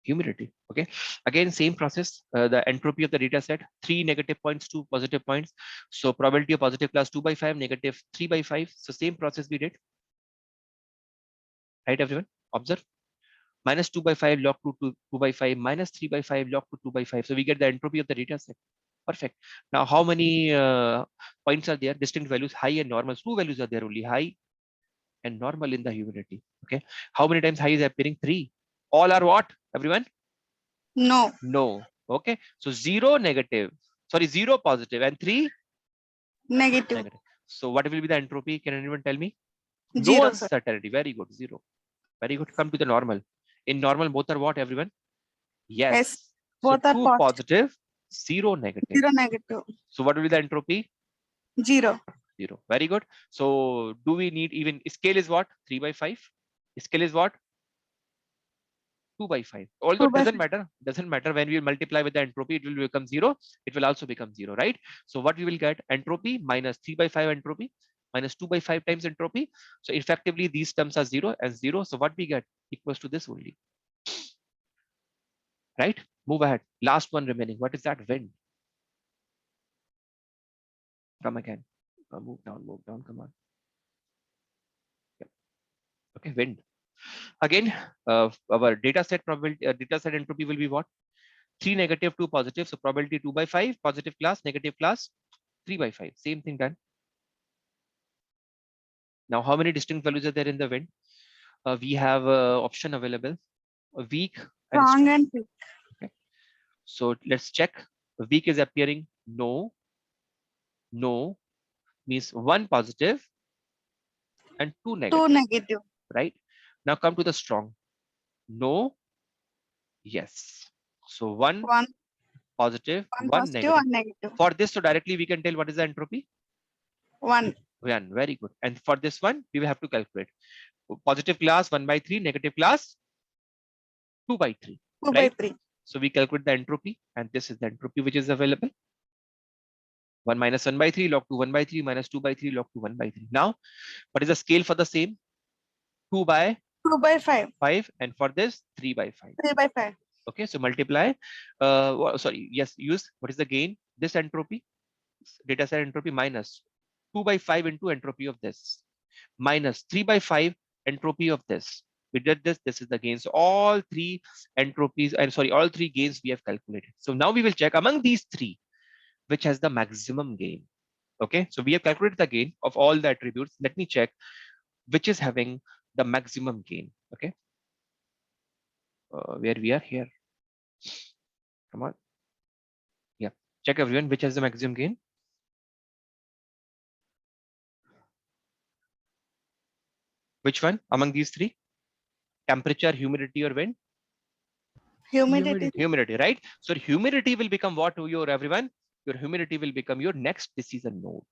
Humidity. Okay. Again, same process. The entropy of the data set, 3 negative points, 2 positive points. So probability of positive class 2 by 5, negative 3 by 5. So same process we did. Right, everyone? Observe. Minus 2 by 5 log to 2 by 5 minus 3 by 5 log to 2 by 5. So we get the entropy of the data set. Perfect. Now, how many points are there? Distinct values, high and normal. 2 values are there only, high and normal in the humidity. Okay. How many times high is appearing? 3. All are what, everyone? No. No. Okay. So 0 negative. Sorry, 0 positive and 3 Negative. negative. So what will be the entropy? Can anyone tell me? No 0, sir. uncertainty. Very good. 0. Very good. Come to the normal. In normal, both are what, everyone? Yes. Yes. So Both are 2 positive. positive, 0 negative. 0 negative. So what will be the entropy? 0. 0. Very good. So do we need even scale is what? 3 by 5. Scale is what? 2 by 5. Although 2 it by doesn't 5. matter. Doesn't matter when we multiply with the entropy, it will become 0. It will also become 0, right? So what we will get? Entropy minus 3 by 5 entropy minus 2 by 5 times entropy. So effectively these terms are 0 and 0. So what we get equals to this only. right? Move ahead. Last one remaining. What is that? Wind. Come again. Move down. Come on. Yep. Okay, wind. Again, our data set probability, data set entropy will be what? 3 negative, 2 positive. So probability 2 by 5, positive class, negative class, 3 by 5. Same thing done. Now, how many distinct values are there in the wind? We have option available, weak and Strong strong. and weak. Okay. So let's check. Weak is appearing no, no, means 1 positive and 2 negative, 2 negative. right? Now come to the strong. No, yes. So 1 1 positive, 1 1 positive, negative. 1 negative. For this, so directly we can tell what is the entropy? 1. 1. Very good. And for this one, we will have to calculate. Positive class 1 by 3, negative class 2 by 3, 2 by right? 3. So we calculate the entropy, and this is the entropy which is available. 1 minus 1 by 3 log to 1 by 3 minus 2 by 3 log to 1 by 3. Now, what is the scale for the same? 2 by 2 by 5. 5, and for this 3 by 5. 3 by 5. Okay, so multiply. Sorry, yes, use what is the gain? This entropy, data set entropy minus 2 by 5 into entropy of this, minus 3 by 5 entropy of this. We did this. This is the gain. So all three entropies, and sorry, all three gains we have calculated. So now we will check among these three, which has the maximum gain. Okay, so we have calculated the gain of all the attributes. Let me check which is having the maximum gain. Okay, where we are here. Come on. Yeah, check everyone which has the maximum gain. Which one among these three? Temperature, humidity, or wind? Humidity. Humidity, right? So humidity will become what to your everyone? Your humidity will become your next decision node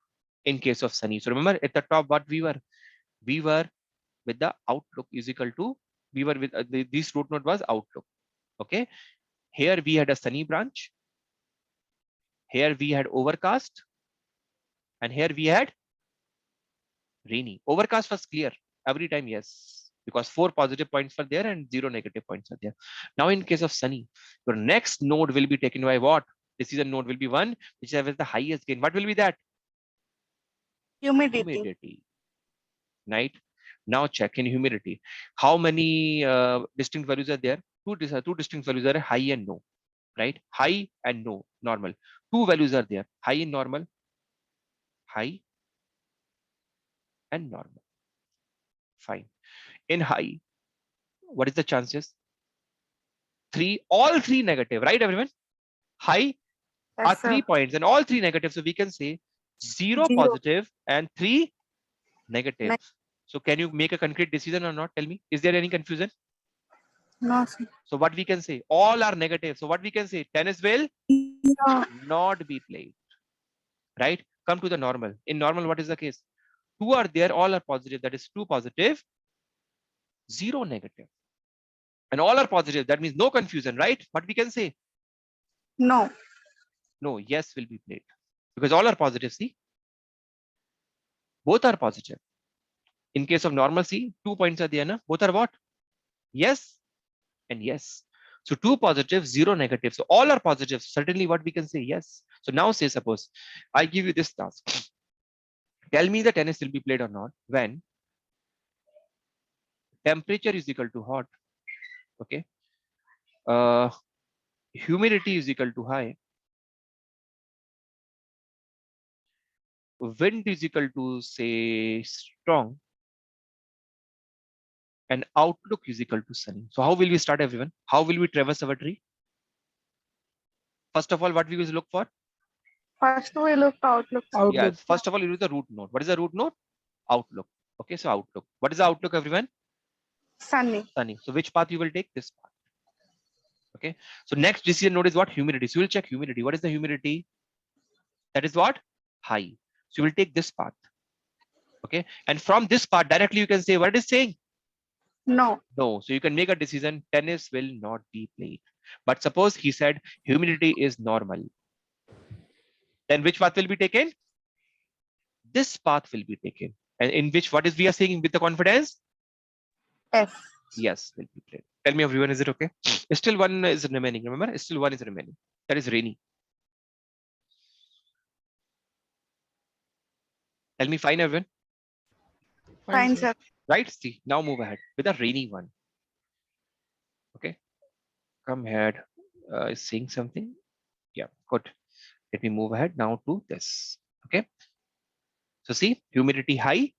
in case of sunny. So remember at the top what we were? We were with the outlook is equal to, we were with this root node was outlook. Okay. Here we had a sunny branch. Here we had overcast. And here we had rainy. Overcast was clear every time, yes, because 4 positive points were there and 0 negative points are there. Now in case of sunny, your next node will be taken by what? Decision node will be one which has the highest gain. What will be that? Humidity. Humidity. Right. Now check in humidity. How many distinct values are there? Two distinct values are high and no. Right? High and no, normal. Two values are there. High and normal. High and normal. Fine. In high, what is the chances? All three negative, right everyone? High are Yes, 3 sir. points and all three negative. So we can say 0 0. positive and 3 negative. So can you make a concrete decision or not? Tell me, is there any confusion? No, sir. So what we can say, all are negative. So what we can say, tennis will No. not be played, right? Come to the normal. In normal, what is the case? 2 are there, all are positive. That is 2 positive, 0 negative. And all are positive. That means no confusion, right? What we can say? No. No, yes will be played. Because all are positive, see? Both are positive. In case of normalcy, 2 points are there, na? Both are what? Yes and yes. So 2 positive, 0 negative. So all are positive. Certainly what we can say, yes. So now say, suppose I give you this task. Tell me the tennis will be played or not when temperature is equal to hot. Okay. Humidity is equal to high. Wind is equal to say strong. And outlook is equal to sunny. So how will we start everyone? How will we traverse our tree? First of all, what we will look for? First we look outlook. Yes. First of all, you use the root node. What is the root node? Outlook. Okay. So outlook. What is the outlook, everyone? Sunny. Sunny. So which path you will take? This path. Okay. So next decision node is what? Humidity. So we'll check humidity. What is the humidity? That is what? High. So you will take this path. Okay. And from this path directly you can say what it is saying? No. No. So you can make a decision. Tennis will not be played. But suppose he said humidity is normal. Then which path will be taken? This path will be taken. And in which, what is we are saying with the confidence? Yes. Yes, will be played. Tell me everyone, is it okay? Still one is remaining. Remember, still one is remaining. That is rainy. Tell me fine, everyone. Fine, Fine, sir. sir. Right? See, now move ahead with a rainy one. Okay, come ahead. Is saying something? Yeah, good. Let me move ahead now to this. Okay, so see, humidity high,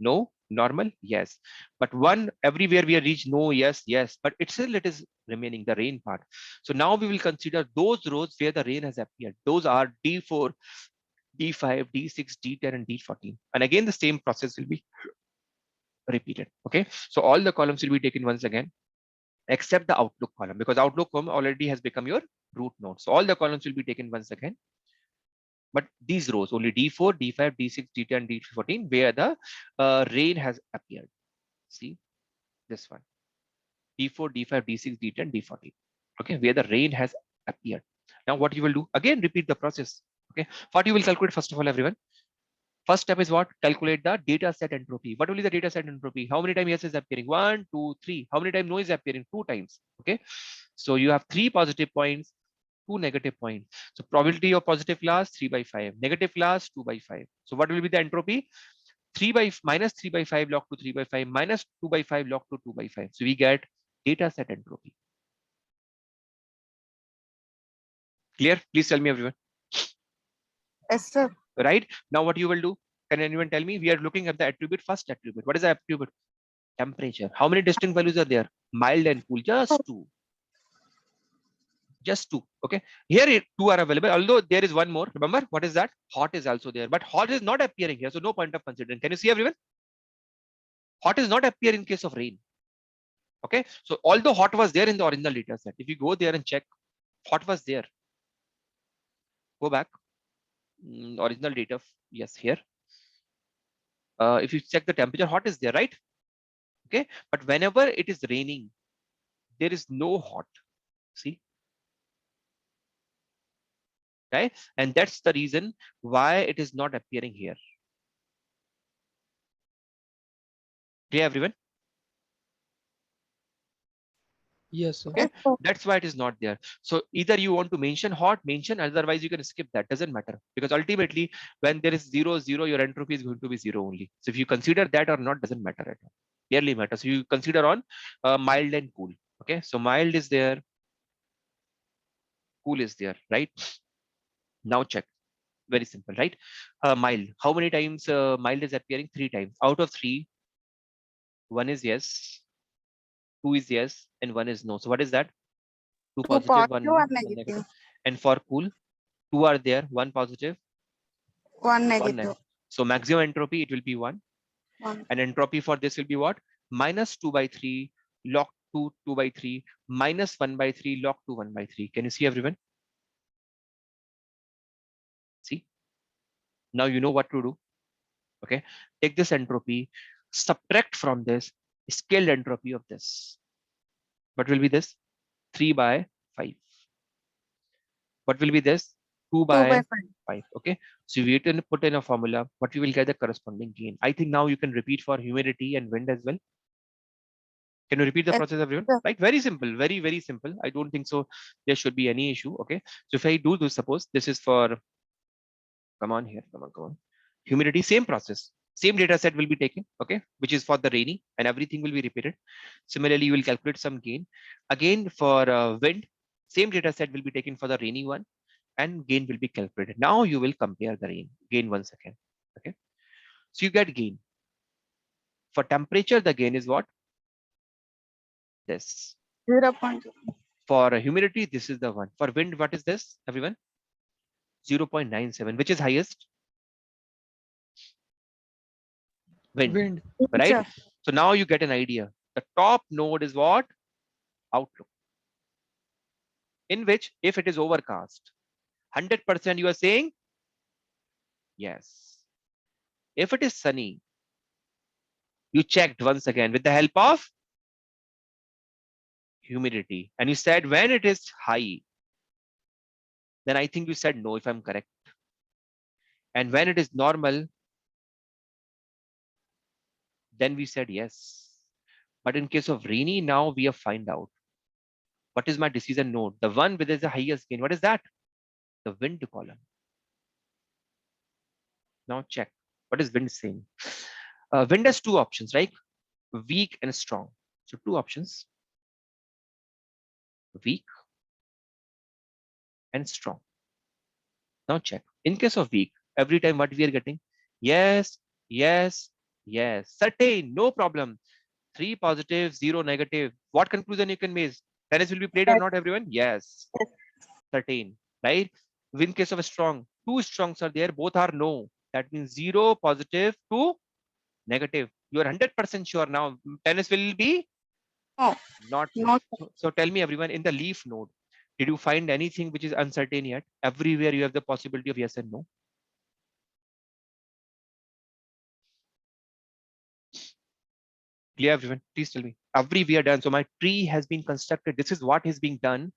no, normal, yes. But one everywhere we reach no, yes, yes. But it's still it is remaining the rain part. So now we will consider those rows where the rain has appeared. Those are D4, D5, D6, D10, and D14. And again, the same process will be repeated. Okay, so all the columns will be taken once again, except the outlook column, because outlook column already has become your root node. So all the columns will be taken once again. But these rows only D4, D5, D6, D10, D14, where the rain has appeared. See this one. D4, D5, D6, D10, D14. Okay, where the rain has appeared. Now what you will do? Again, repeat the process. Okay, what you will calculate first of all, everyone. First step is what? Calculate the data set entropy. What will be the data set entropy? How many times yes is appearing? 1, 2, 3. How many times no is appearing? 2 times. Okay, so you have 3 positive points, 2 negative points. So probability of positive class 3 by 5, negative class 2 by 5. So what will be the entropy? 3 by minus 3 by 5 log to 3 by 5 minus 2 by 5 log to 2 by 5. So we get data set entropy. Clear? Please tell me everyone. Yes, sir. Right? Now what you will do? Can anyone tell me? We are looking at the attribute, first attribute. What is the attribute? Temperature. How many distinct values are there? Mild and cool. Just two. Just two. Okay. Here two are available. Although there is one more. Remember what is that? Hot is also there. But hot is not appearing here. So no point of considering. Can you see everyone? Hot is not appear in case of rain. Okay. So although hot was there in the original data set, if you go there and check, hot was there. Go back. Original data. Yes, here. If you check the temperature, hot is there, right? Okay. But whenever it is raining, there is no hot. See? Right? And that's the reason why it is not appearing here. Clear, everyone? Yes, sir. Okay, Yes, sir. that's why it is not there. So either you want to mention hot, mention, otherwise you can skip that. Doesn't matter, because ultimately when there is 0 0, your entropy is going to be 0 only. So if you consider that or not, doesn't matter at all. Barely matters. So you consider on mild and cool. Okay, so mild is there, cool is there, right? Now check. Very simple, right? Mild, how many times mild is appearing? 3 times. Out of 3, 1 is yes, 2 is yes, and 1 is no. So what is that? 2 Two positive, 1 positive, no, one 1 negative. negative. And for cool, 2 are there, 1 positive, One 1 negative. negative. So maximum entropy, it will be 1. One. And entropy for this will be what? Minus 2 by 3 log to 2 by 3 minus 1 by 3 log to 1 by 3. Can you see everyone? See? Now you know what to do. Okay. Take this entropy, subtract from this scaled entropy of this. What will be this? 3 by 5. What will be this? 2 Two by by five. 5. Okay. So we can put in a formula, what we will get the corresponding gain. I think now you can repeat for humidity and wind as well. Can you repeat the Yes, process, everyone? sir. Right? Very simple, very, very simple. I don't think so there should be any issue. Okay. So if I do this, suppose this is for, come on here, come on, come on. Humidity, same process. Same data set will be taken, okay, which is for the rainy, and everything will be repeated. Similarly, you will calculate some gain. Again, for wind, same data set will be taken for the rainy one, and gain will be calculated. Now you will compare the gain once again. Okay. So you get gain. For temperature, the gain is what? This. 0.2. For humidity, this is the one. For wind, what is this, everyone? 0.97, which is highest? Wind, Wind. right? Sir. So now you get an idea. The top node is what? Outlook. In which, if it is overcast, 100% you are saying yes. If it is sunny, you checked once again with the help of humidity, and you said when it is high, then I think you said no, if I'm correct. And when it is normal, then we said yes. But in case of rainy, now we have find out what is my decision node. The one with the highest gain. What is that? The wind column. Now check. What is wind saying? Wind has two options, right? Weak and strong. So two options, weak and strong. Now check. In case of weak, every time what we are getting? Yes, yes, yes. Certain, no problem. 3 positive, 0 negative. What conclusion you can make? Tennis will be played or Yes. not, everyone? Yes. Certain, right? In case of a strong, two strongs are there, both are no. That means 0 positive, 2 negative. You are 100% sure now. Tennis will be No. not. No. So tell me, everyone, in the leaf node, did you find anything which is uncertain yet? Everywhere you have the possibility of yes and no. Clear, everyone? Please tell me. Everywhere done. So my tree has been constructed. This is what is being done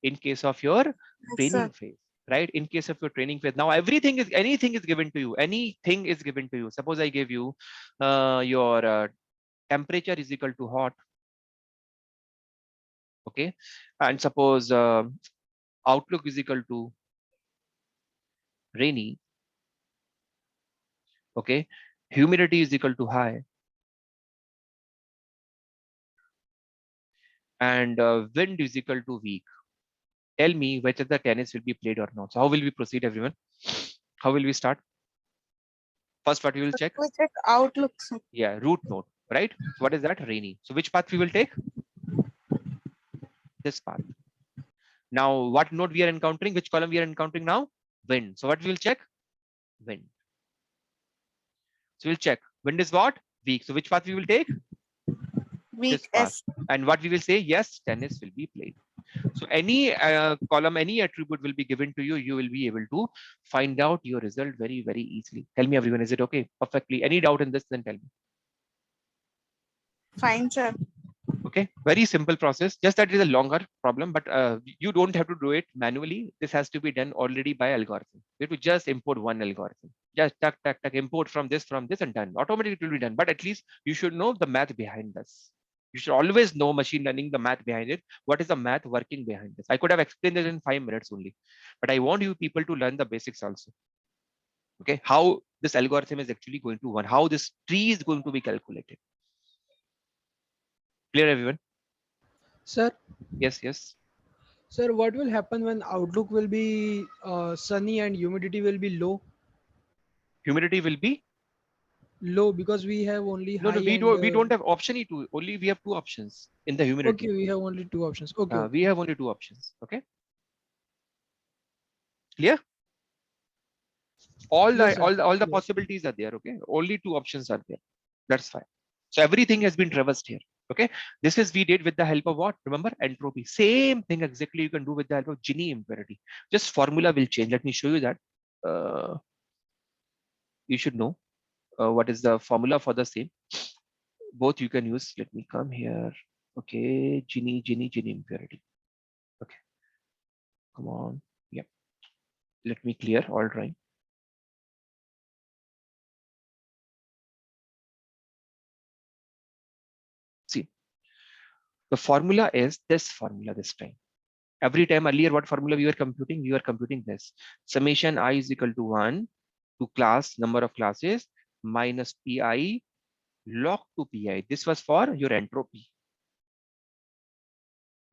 in case of your Yes, training sir. phase, right? In case of your training phase. Now everything is anything is given to you. Anything is given to you. Suppose I give you your temperature is equal to hot, okay, and suppose outlook is equal to rainy, okay, humidity is equal to high, and wind is equal to weak. Tell me whether the tennis will be played or not. So how will we proceed, everyone? How will we start? First, what we will So check? we check outlook, sir. Yeah, root node, right? So what is that? Rainy. So which path we will take? This path. Now, what node we are encountering? Which column we are encountering now? Wind. So what we will check? Wind. So we'll check. Wind is what? Weak. So which path we will take? This Weak path. S. And what we will say? Yes, tennis will be played. So any column, any attribute will be given to you. You will be able to find out your result very, very easily. Tell me, everyone, is it okay? Perfectly. Any doubt in this? Then tell me. Fine, sir. Okay, very simple process. Just that it is a longer problem, but you don't have to do it manually. This has to be done already by algorithm. You have to just import one algorithm. Just tuck, tuck, tuck, import from this, and done. Automatically it will be done. But at least you should know the math behind this. You should always know machine learning, the math behind it. What is the math working behind this? I could have explained it in 5 minutes only, but I want you people to learn the basics also. Okay, how this algorithm is actually going to work, how this tree is going to be calculated. Clear, everyone? Sir, Yes, yes. sir, what will happen when outlook will be sunny and humidity will be low? Humidity will be Low because we have only no, high no. We and don't have option E2. Only we have two options in the okay, humidity. we have only two options. Okay, okay. We have only two options. Okay, clear? Yes, sir. All the Clear. possibilities are there. Okay, only two options are there. That's fine. So everything has been traversed here. Okay, this is we did with the help of what? Remember entropy. Same thing exactly you can do with the help of Gini impurity. Just formula will change. Let me show you that. You should know what is the formula for the same. Both you can use. Let me come here. Okay, Gini impurity. Okay, come on. Yep. Let me clear all drawing. See, the formula is this formula this time. Every time earlier, what formula we were computing? We were computing this. Summation I is equal to 1 to class number of classes minus pi log to pi. This was for your entropy,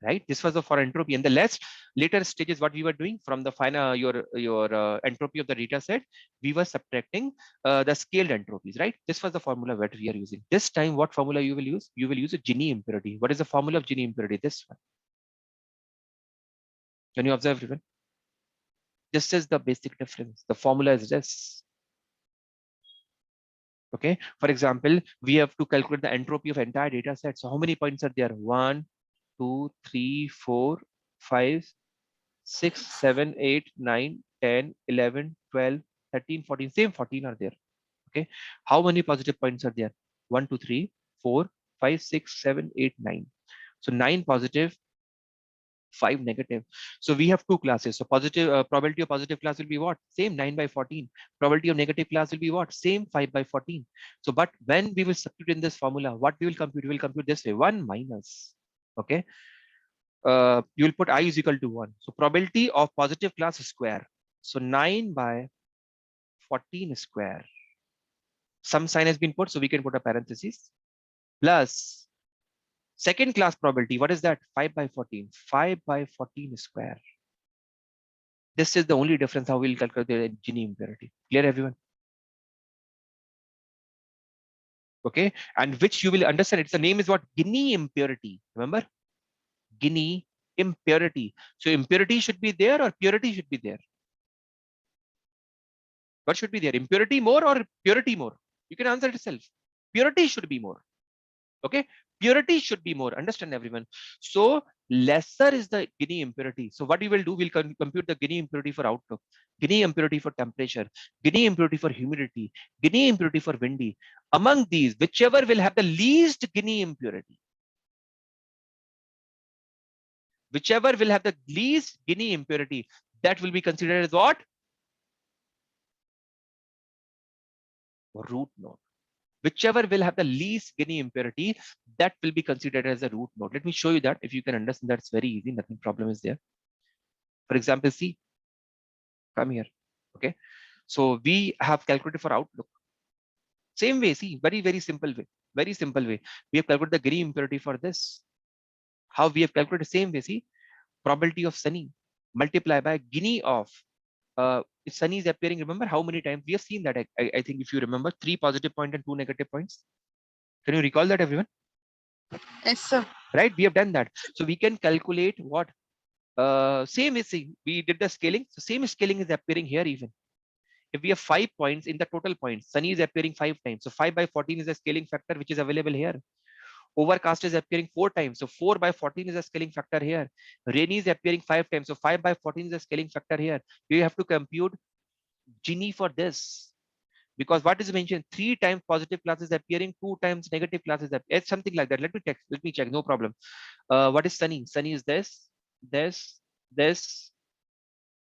right? This was for entropy. And the later stages, what we were doing from the final your entropy of the data set, we were subtracting the scaled entropies, right? This was the formula that we are using. This time, what formula you will use? You will use a Gini impurity. What is the formula of Gini impurity? This one. Can you observe, everyone? This is the basic difference. The formula is this. Okay. For example, we have to calculate the entropy of entire data set. So how many points are there? 1, 2, 3, 4, 5, 6, 7, 8, 9, 10, 11, 12, 13, 14. Same 14 are there. Okay. How many positive points are there? 1, 2, 3, 4, 5, 6, 7, 8, 9. So 9 positive, 5 negative. So we have two classes. So positive probability of positive class will be what? Same 9 by 14. Probability of negative class will be what? Same 5 by 14. So but when we will substitute in this formula, what we will compute? We will compute this way: 1 minus. Okay. You will put I is equal to 1. So probability of positive class square. So 9 by 14 square. Some sign has been put, so we can put a parenthesis plus second class probability. What is that? 5 by 14. 5 by 14 square. This is the only difference how we'll calculate the Gini impurity. Clear, everyone? Okay, and which you will understand. Its the name is what? Gini impurity. Remember, Gini impurity. So impurity should be there or purity should be there. What should be there? Impurity more or purity more? You can answer it yourself. Purity should be more. Okay, purity should be more. Understand, everyone? So lesser is the Gini impurity. So what we will do, we'll compute the Gini impurity for outlook, Gini impurity for temperature, Gini impurity for humidity, Gini impurity for windy. Among these, whichever will have the least Gini impurity, whichever will have the least Gini impurity, that will be considered as what? Root node. Whichever will have the least Gini impurity, that will be considered as a root node. Let me show you that. If you can understand, that's very easy. Nothing problem is there. For example, see, come here. Okay. So we have calculated for outlook. Same way, see, very, very simple way. Very simple way. We have calculated the Gini impurity for this. How we have calculated the same way, see, probability of sunny multiply by Gini of if sunny is appearing, remember how many times we have seen that? I think if you remember, 3 positive points and 2 negative points. Can you recall that, everyone? Yes, sir. Right, we have done that. So we can calculate what same is, see, we did the scaling. So same scaling is appearing here even. If we have 5 points in the total points, sunny is appearing 5 times. So 5 by 14 is a scaling factor which is available here. Overcast is appearing 4 times. So 4 by 14 is a scaling factor here. Rainy is appearing 5 times. So 5 by 14 is a scaling factor here. You have to compute Gini for this. Because what is mentioned, 3 times positive class is appearing, 2 times negative class is appearing. It's something like that. Let me check. No problem. What is sunny? Sunny is this, this, this,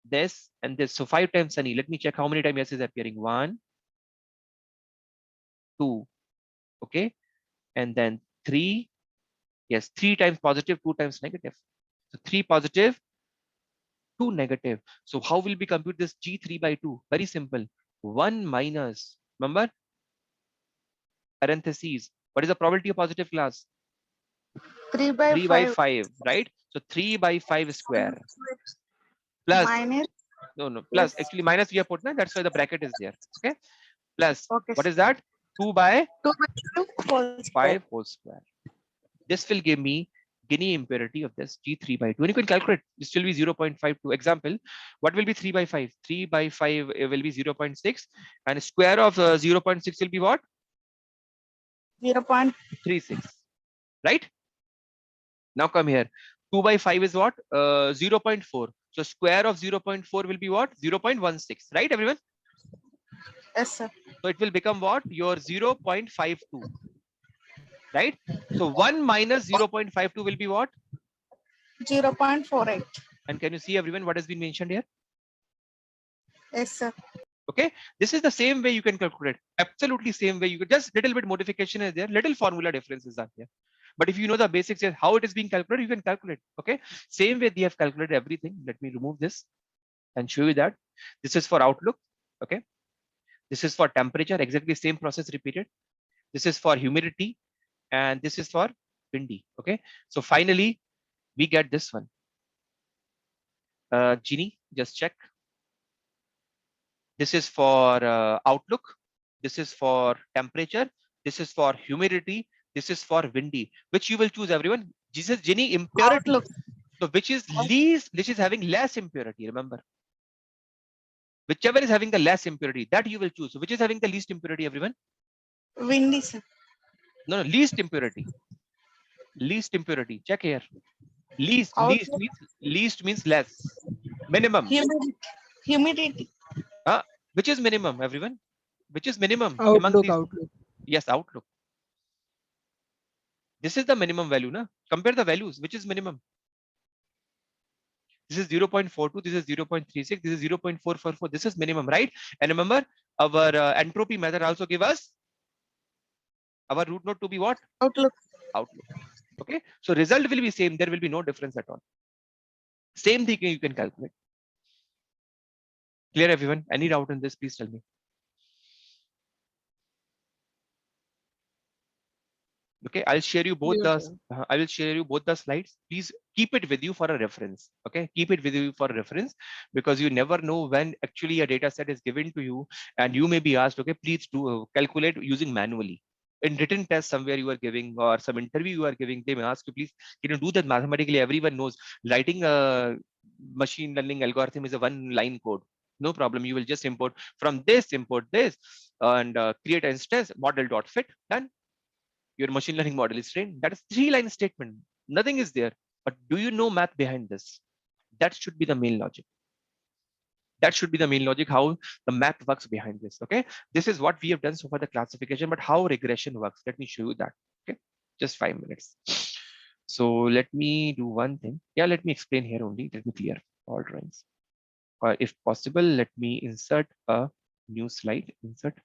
this, and this. So 5 times sunny. Let me check how many times yes is appearing. 1, 2. Okay. And then 3. Yes, 3 times positive, 2 times negative. So 3 positive, 2 negative. So how will we compute this G3 by 2? Very simple. 1 minus, remember, parentheses. What is the probability of positive class? 3 by 3 by 5 5, right? So 3 by 5 square plus, minus. no, plus, Yes. actually minus we have put, na? That's why the bracket is there. Okay. Plus, Okay. what is that? 2 by 2 by 2 whole square. 5 whole square. This will give me Gini impurity of this G3 by 2. And you can calculate, this will be 0.52. Example, what will be 3 by 5? 3 by 5 will be 0.6, and square of 0.6 will be what? 0.36. 36. Right? Now come here. 2 by 5 is what? 0.4. So square of 0.4 will be what? 0.16. Right, everyone? Yes, sir. So it will become what? Your 0.52. Right? So 1 minus 0.52 will be what? 0.48. And can you see, everyone, what has been mentioned here? Yes, sir. Okay, this is the same way you can calculate. Absolutely same way. You could just little bit modification is there, little formula differences are there. But if you know the basics of how it is being calculated, you can calculate. Okay, same way they have calculated everything. Let me remove this and show you that. This is for outlook. Okay, this is for temperature. Exactly same process repeated. This is for humidity, and this is for windy. Okay, so finally we get this one. Genie, just check. This is for outlook. This is for temperature. This is for humidity. This is for windy. Which you will choose, everyone? This is Gini impurity. Outlook. So which is least, which is having less impurity, remember. Whichever is having the less impurity, that you will choose. So which is having the least impurity, everyone? Windy, sir. No, least impurity. Least impurity. Check here. Outlook. Least means less. Minimum. Humidity. Humidity. Which is minimum, everyone? Which is minimum among Outlook, these? outlook. Yes, outlook. This is the minimum value, na? Compare the values. Which is minimum? This is 0.42, this is 0.36, this is 0.444, this is minimum, right? And remember, our entropy method also give us our root node to be what? Outlook. Outlook. Okay, so result will be same, there will be no difference at all. Same thing you can calculate. Clear everyone? Any doubt in this, please tell me. Okay, I'll share you both Clear, the sir. I will share you both the slides. Please keep it with you for a reference. Okay, keep it with you for a reference, because you never know when actually a data set is given to you and you may be asked, okay, please do calculate using manually. In written test somewhere you are giving, or some interview you are giving, they may ask you, please, can you do that mathematically? Everyone knows writing a machine learning algorithm is a one line code. No problem. You will just import from this, import this, and create an instance model dot fit. Done. Your machine learning model is trained. That is three-line statement. Nothing is there. But do you know math behind this? That should be the main logic. That should be the main logic, how the math works behind this. Okay. This is what we have done so far, the classification, but how regression works. Let me show you that. Okay. Just 5 minutes. So let me do one thing. Yeah, let me explain here only. Let me clear all drawings. If possible, let me insert a new slide. Insert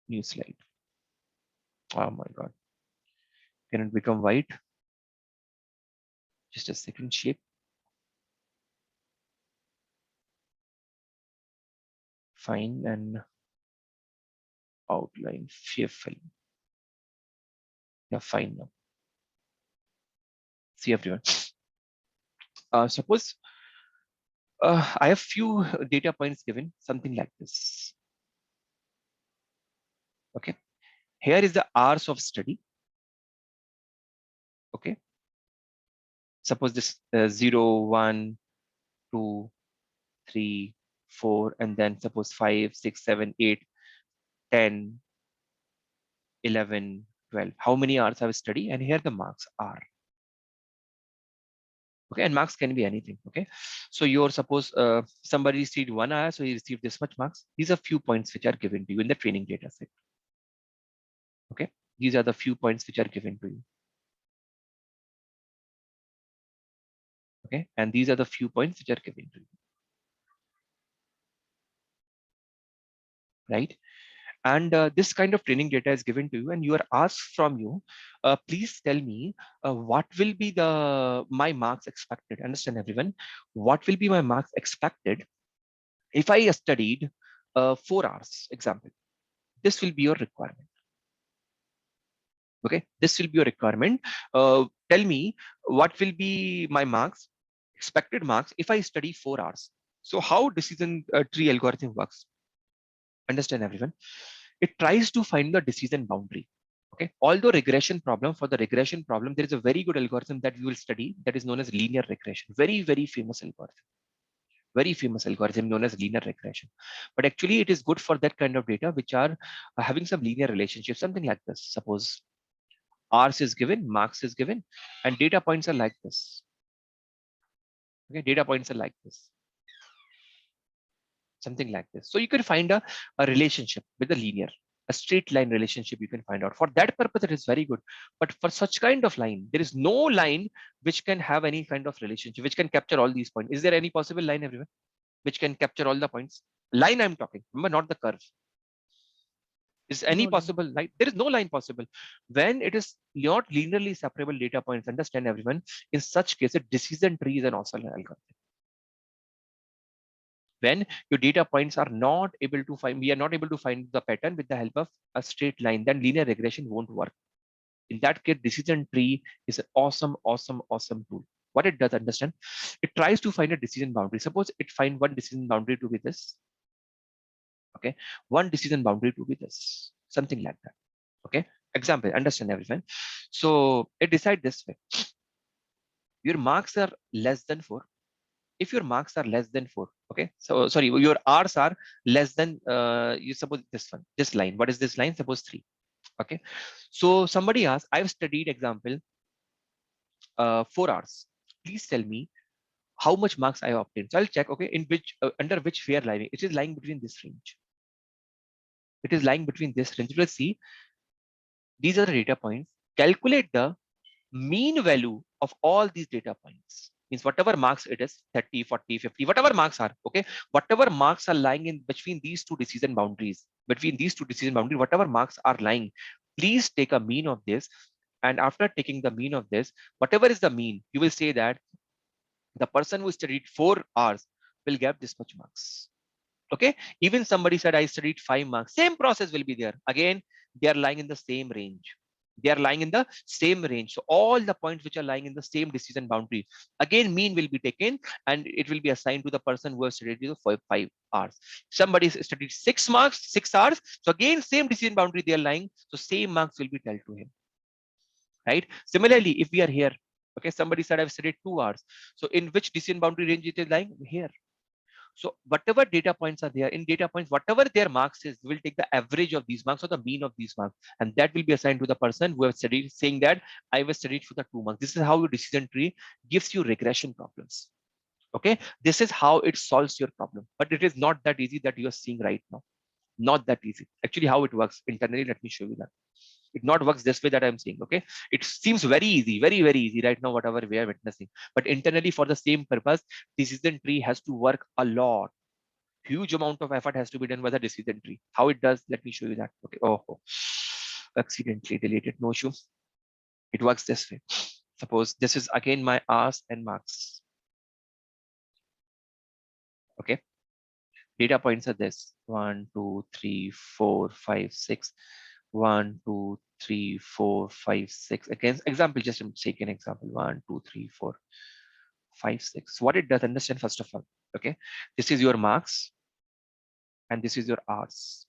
new slide. Oh my God. Can it become white? Just a second. Shape. Fine, and outline shape fill. Yeah, fine now. See everyone. Suppose I have few data points given, something like this. Okay. Here is the hours of study. Okay. Suppose this 0, 1, 2, 3, 4, and then suppose 5, 6, 7, 8, 10, 11, 12. How many hours have studied? And here the marks are. Okay, and marks can be anything. Okay, so you're suppose somebody received 1 hour, so he received this much marks. These are few points which are given to you in the training data set. Okay, these are the few points which are given to you. Okay, and these are the few points which are given to you, right? And this kind of training data is given to you, and you are asked from you, please tell me what will be the my marks expected. Understand everyone? What will be my marks expected if I studied 4 hours? Example. This will be your requirement. Okay, this will be your requirement. Tell me what will be my marks, expected marks, if I study 4 hours. So how decision tree algorithm works? Understand everyone? It tries to find the decision boundary. Okay, although regression problem, for the regression problem, there is a very good algorithm that we will study that is known as linear regression. Very, very famous algorithm. Very famous algorithm known as linear regression. But actually, it is good for that kind of data which are having some linear relationship, something like this. Suppose hours is given, marks is given, and data points are like this. Okay, data points are like this, something like this. So you can find a relationship with a linear, a straight line relationship you can find out. For that purpose, it is very good. But for such kind of line, there is no line which can have any kind of relationship, which can capture all these points. Is there any possible line, everyone, which can capture all the points? Line I'm talking, remember, not the curve. Is any No, sir. possible line? There is no line possible. When it is not linearly separable data points, understand everyone, in such cases, decision tree is an awesome algorithm. When your data points are not able to find, we are not able to find the pattern with the help of a straight line, then linear regression won't work. In that case, decision tree is an awesome, awesome, awesome tool. What it does, understand, it tries to find a decision boundary. Suppose it find one decision boundary to be this. Okay, one decision boundary to be this, something like that. Okay, example, understand everyone. So it decide this way. Your marks are less than 4. If your marks are less than 4, okay, so sorry, your R's are less than you suppose this one, this line. What is this line? Suppose 3. Okay, so somebody asks, I've studied example 4 hours. Please tell me how much marks I obtained. So I'll check, okay, in which under which we are lying. It is lying between this range. It is lying between this range. Let's see. These are the data points. Calculate the mean value of all these data points. Means whatever marks it is, 30, 40, 50, whatever marks are, okay, whatever marks are lying in between these two decision boundaries, whatever marks are lying, please take a mean of this. And after taking the mean of this, whatever is the mean, you will say that the person who studied 4 hours will get this much marks. Okay, even somebody said I studied 5 marks, same process will be there. Again, they are lying in the same range. They are lying in the same range. So all the points which are lying in the same decision boundary, again, mean will be taken and it will be assigned to the person who has studied 5 hours. Somebody studied 6 marks, 6 hours. So again, same decision boundary they are lying. So same marks will be dealt to him. Right? Similarly, if we are here, okay, somebody said I've studied 2 hours. So in which decision boundary range it is lying? Here. So whatever data points are there, in data points, whatever their marks is, we will take the average of these marks or the mean of these marks, and that will be assigned to the person who have studied, saying that I was studied for the 2 marks. This is how your decision tree gives you regression problems. Okay, this is how it solves your problem, but it is not that easy that you are seeing right now. Not that easy. Actually, how it works internally, let me show you that. It not works this way that I'm saying. Okay, it seems very easy, very easy right now, whatever we are witnessing. But internally, for the same purpose, decision tree has to work a lot. Huge amount of effort has to be done by the decision tree. How it does, let me show you that. Okay. Oh, accidentally deleted, no issue. It works this way. Suppose this is again my hours and marks. Okay, data points are this: 1, 2, 3, 4, 5, 6. 1, 2, 3, 4, 5, 6. Again, example, just take an example. 1, 2, 3, 4, 5, 6. What it does, understand first of all. Okay, this is your marks and this is your hours.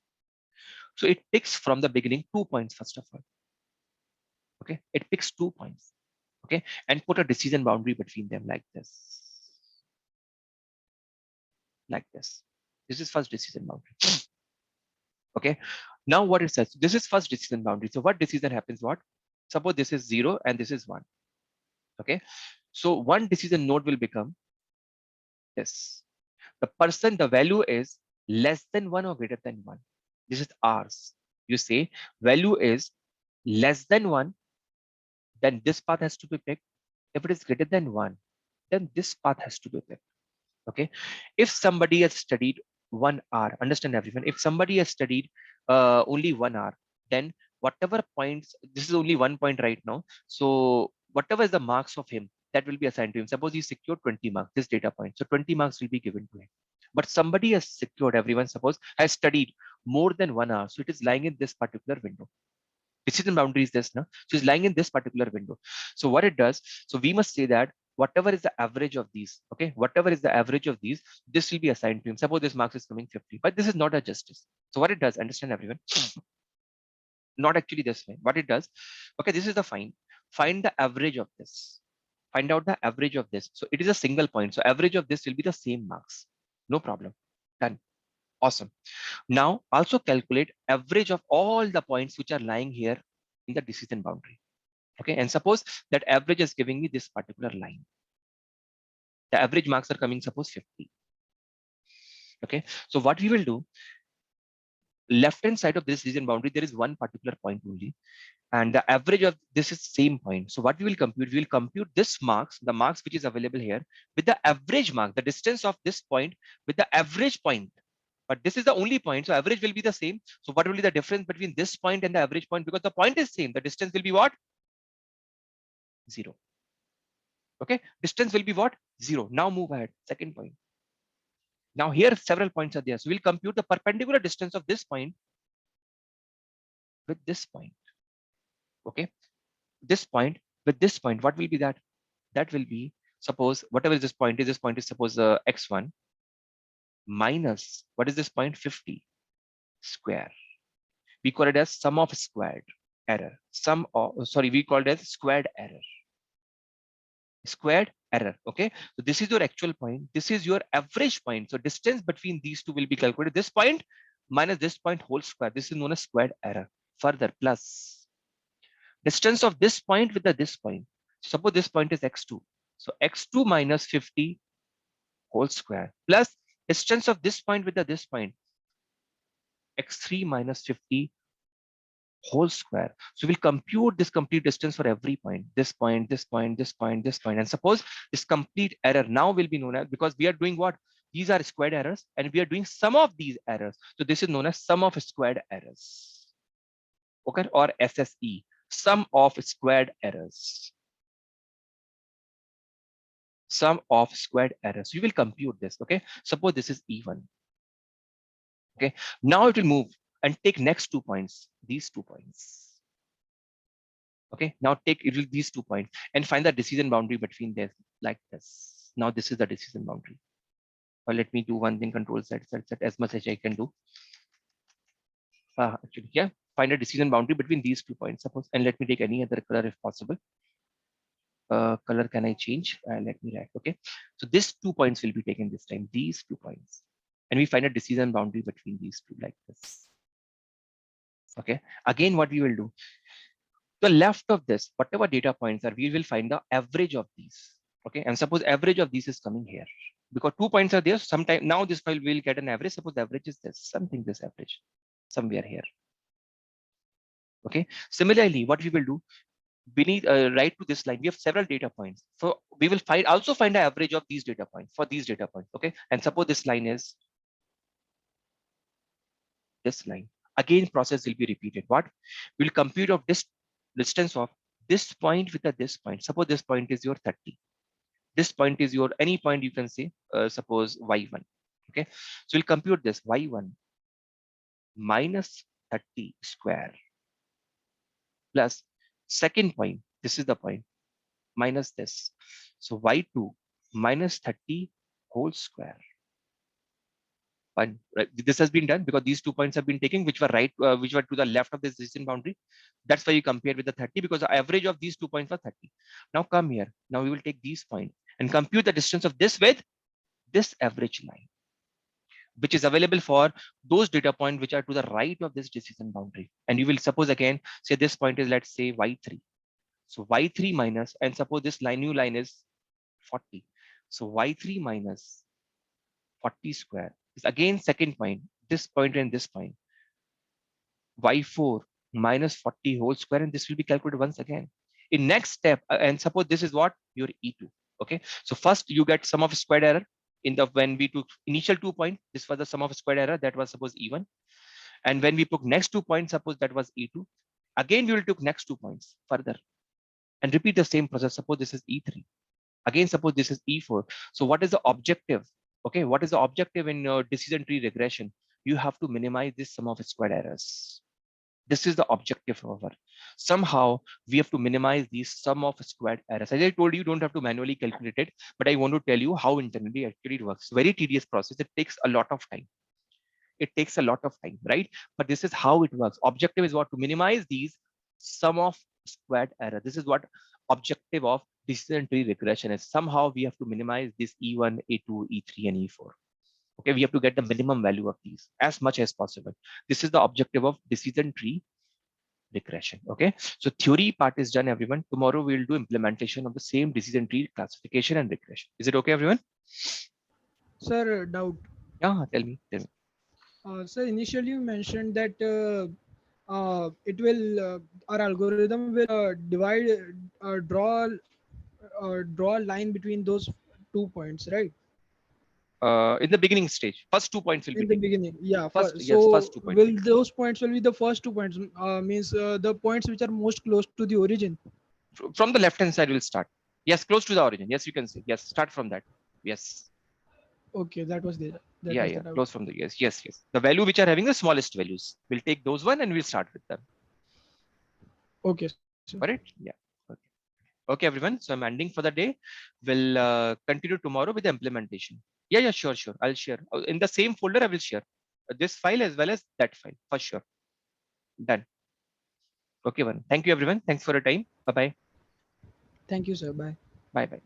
So it picks from the beginning 2 points first of all. Okay, it picks 2 points. Okay, and put a decision boundary between them like this. Like this. This is first decision boundary. Okay, now what it says, this is first decision boundary. So what decision happens? What? Suppose this is 0 and this is 1. Okay, so one decision node will become this. The person, the value is less than 1 or greater than 1. This is ours. You say value is less than 1, then this path has to be picked. If it is greater than 1, then this path has to be picked. Okay, if somebody has studied 1 hour, understand everyone, if somebody has studied only 1 hour, then whatever points, this is only 1 point right now, so whatever is the marks of him, that will be assigned to him. Suppose he secured 20 marks, this data point, so 20 marks will be given to him. But somebody has secured, everyone suppose has studied more than 1 hour, so it is lying in this particular window. Decision boundary is this now, so it's lying in this particular window. So what it does, so we must say that whatever is the average of these, okay, whatever is the average of these, this will be assigned to him. Suppose this marks is coming 50, but this is not a justice. So what it does, understand everyone, not actually this way. What it does, okay, this is the find the average of this, find out the average of this. So it is a single point, so average of this will be the same marks. No problem. Done. Awesome. Now also calculate average of all the points which are lying here in the decision boundary. Okay, and suppose that average is giving me this particular line. The average marks are coming, suppose 50. Okay, so what we will do, left hand side of this decision boundary, there is one particular point only, and the average of this is same point. So what we will compute, we will compute this marks, the marks which is available here, with the average mark, the distance of this point with the average point. But this is the only point, so average will be the same. So what will be the difference between this point and the average point? Because the point is same, the distance will be what? 0. Okay, distance will be what? 0. Now move ahead. Second point. Now here several points are there. So we'll compute the perpendicular distance of this point with this point. Okay, this point with this point. What will be that? That will be, suppose whatever this point is suppose x1 minus, what is this point? 50 square. We call it as sum of squared error. We call it as squared error. Squared error. Okay, so this is your actual point, this is your average point. So distance between these two will be calculated, this point minus this point whole square. This is known as squared error. Further, plus distance of this point with this point. Suppose this point is x2, so x2 minus 50 whole square, plus distance of this point with this point, x3 minus 50 whole square. So we'll compute this complete distance for every point, this point, this point, this point, this point. And suppose this complete error now will be known as, because we are doing what? These are squared errors and we are doing sum of these errors. So this is known as sum of squared errors. Okay, or SSE, sum of squared errors. Sum of squared errors. You will compute this. Okay, suppose this is E1. Okay, now it will move and take next 2 points, these 2 points. Okay, now take it will these 2 points and find the decision boundary between this, like this. Now this is the decision boundary. Or let me do one thing, control Z, as much as I can do. Actually, yeah, find a decision boundary between these 2 points, suppose, and let me take any other color if possible. Color can I change? Let me write. Okay, so these 2 points will be taken this time, these 2 points, and we find a decision boundary between these two, like this. Okay, again, what we will do, the left of this, whatever data points are, we will find the average of these. Okay, and suppose average of these is coming here, because 2 points are there. Sometime now this file will get an average. Suppose the average is this, something this average, somewhere here. Okay, similarly, what we will do, beneath right to this line, we have several data points. So we will also find the average of these data points for these data points. Okay, and suppose this line is this line. Again, process will be repeated. What? We'll compute of this distance of this point with this point. Suppose this point is your 30. This point is your any point you can say, suppose y1. Okay, so we'll compute this y1 minus 30 square plus second point. This is the point minus this. So y2 minus 30 whole square. Fine. Right. This has been done because these 2 points have been taken, which were right, which were to the left of this decision boundary. That's why you compare with the 30, because the average of these 2 points was 30. Now come here. Now we will take these points and compute the distance of this with this average line, which is available for those data points which are to the right of this decision boundary. And you will suppose again, say this point is, let's say y3. So y3 minus, and suppose this line, new line is 40. So y3 minus 40 square is again second point, this point and this point, y4 minus 40 whole square, and this will be calculated once again. In next step, and suppose this is what? Your E2. Okay, so first you get sum of squared error in the, when we took initial 2 points, this was the sum of squared error, that was suppose E1. And when we took next 2 points, suppose that was E2. Again, we will take next 2 points further and repeat the same process. Suppose this is E3. Again, suppose this is E4. So what is the objective? Okay, what is the objective in decision tree regression? You have to minimize this sum of squared errors. This is the objective of our. Somehow we have to minimize these sum of squared errors. As I told you, you don't have to manually calculate it, but I want to tell you how internally actually it works. Very tedious process. It takes a lot of time. It takes a lot of time, right? But this is how it works. Objective is what? To minimize these sum of squared error. This is what objective of decision tree regression is. Somehow we have to minimize this E1, E2, E3, and E4. Okay, we have to get the minimum value of these as much as possible. This is the objective of decision tree regression. Okay, so theory part is done, everyone. Tomorrow we will do implementation of the same decision tree classification and regression. Is it okay, everyone? Sir, doubt. Yeah, tell me. Sir, initially you mentioned that it will our algorithm will draw a line between those 2 points, right? In the beginning stage, first 2 points will be In the taken. beginning, yeah. First, yes, So first 2 points. will those points will be the first 2 points? Means the points which are most close to the origin. From the left hand side, we'll start. Yes, close to the origin. Yes, you can say. Yes, start from that. Yes. Okay, that Yeah, was yeah. the doubt. Close from the yes, yes, yes. The value which are having the smallest values. We'll take those one and we'll start with them. Okay, sir. Got it? Yeah. Okay. Okay, everyone. So I'm ending for the day. We'll continue tomorrow with the implementation. Yeah, yeah, sure, sure. I'll share. In the same folder, I will share this file as well as that file for sure. Done. Okay, one. Thank you, everyone. Thanks for your time. Bye-bye. Thank you, sir. Bye. Bye-bye.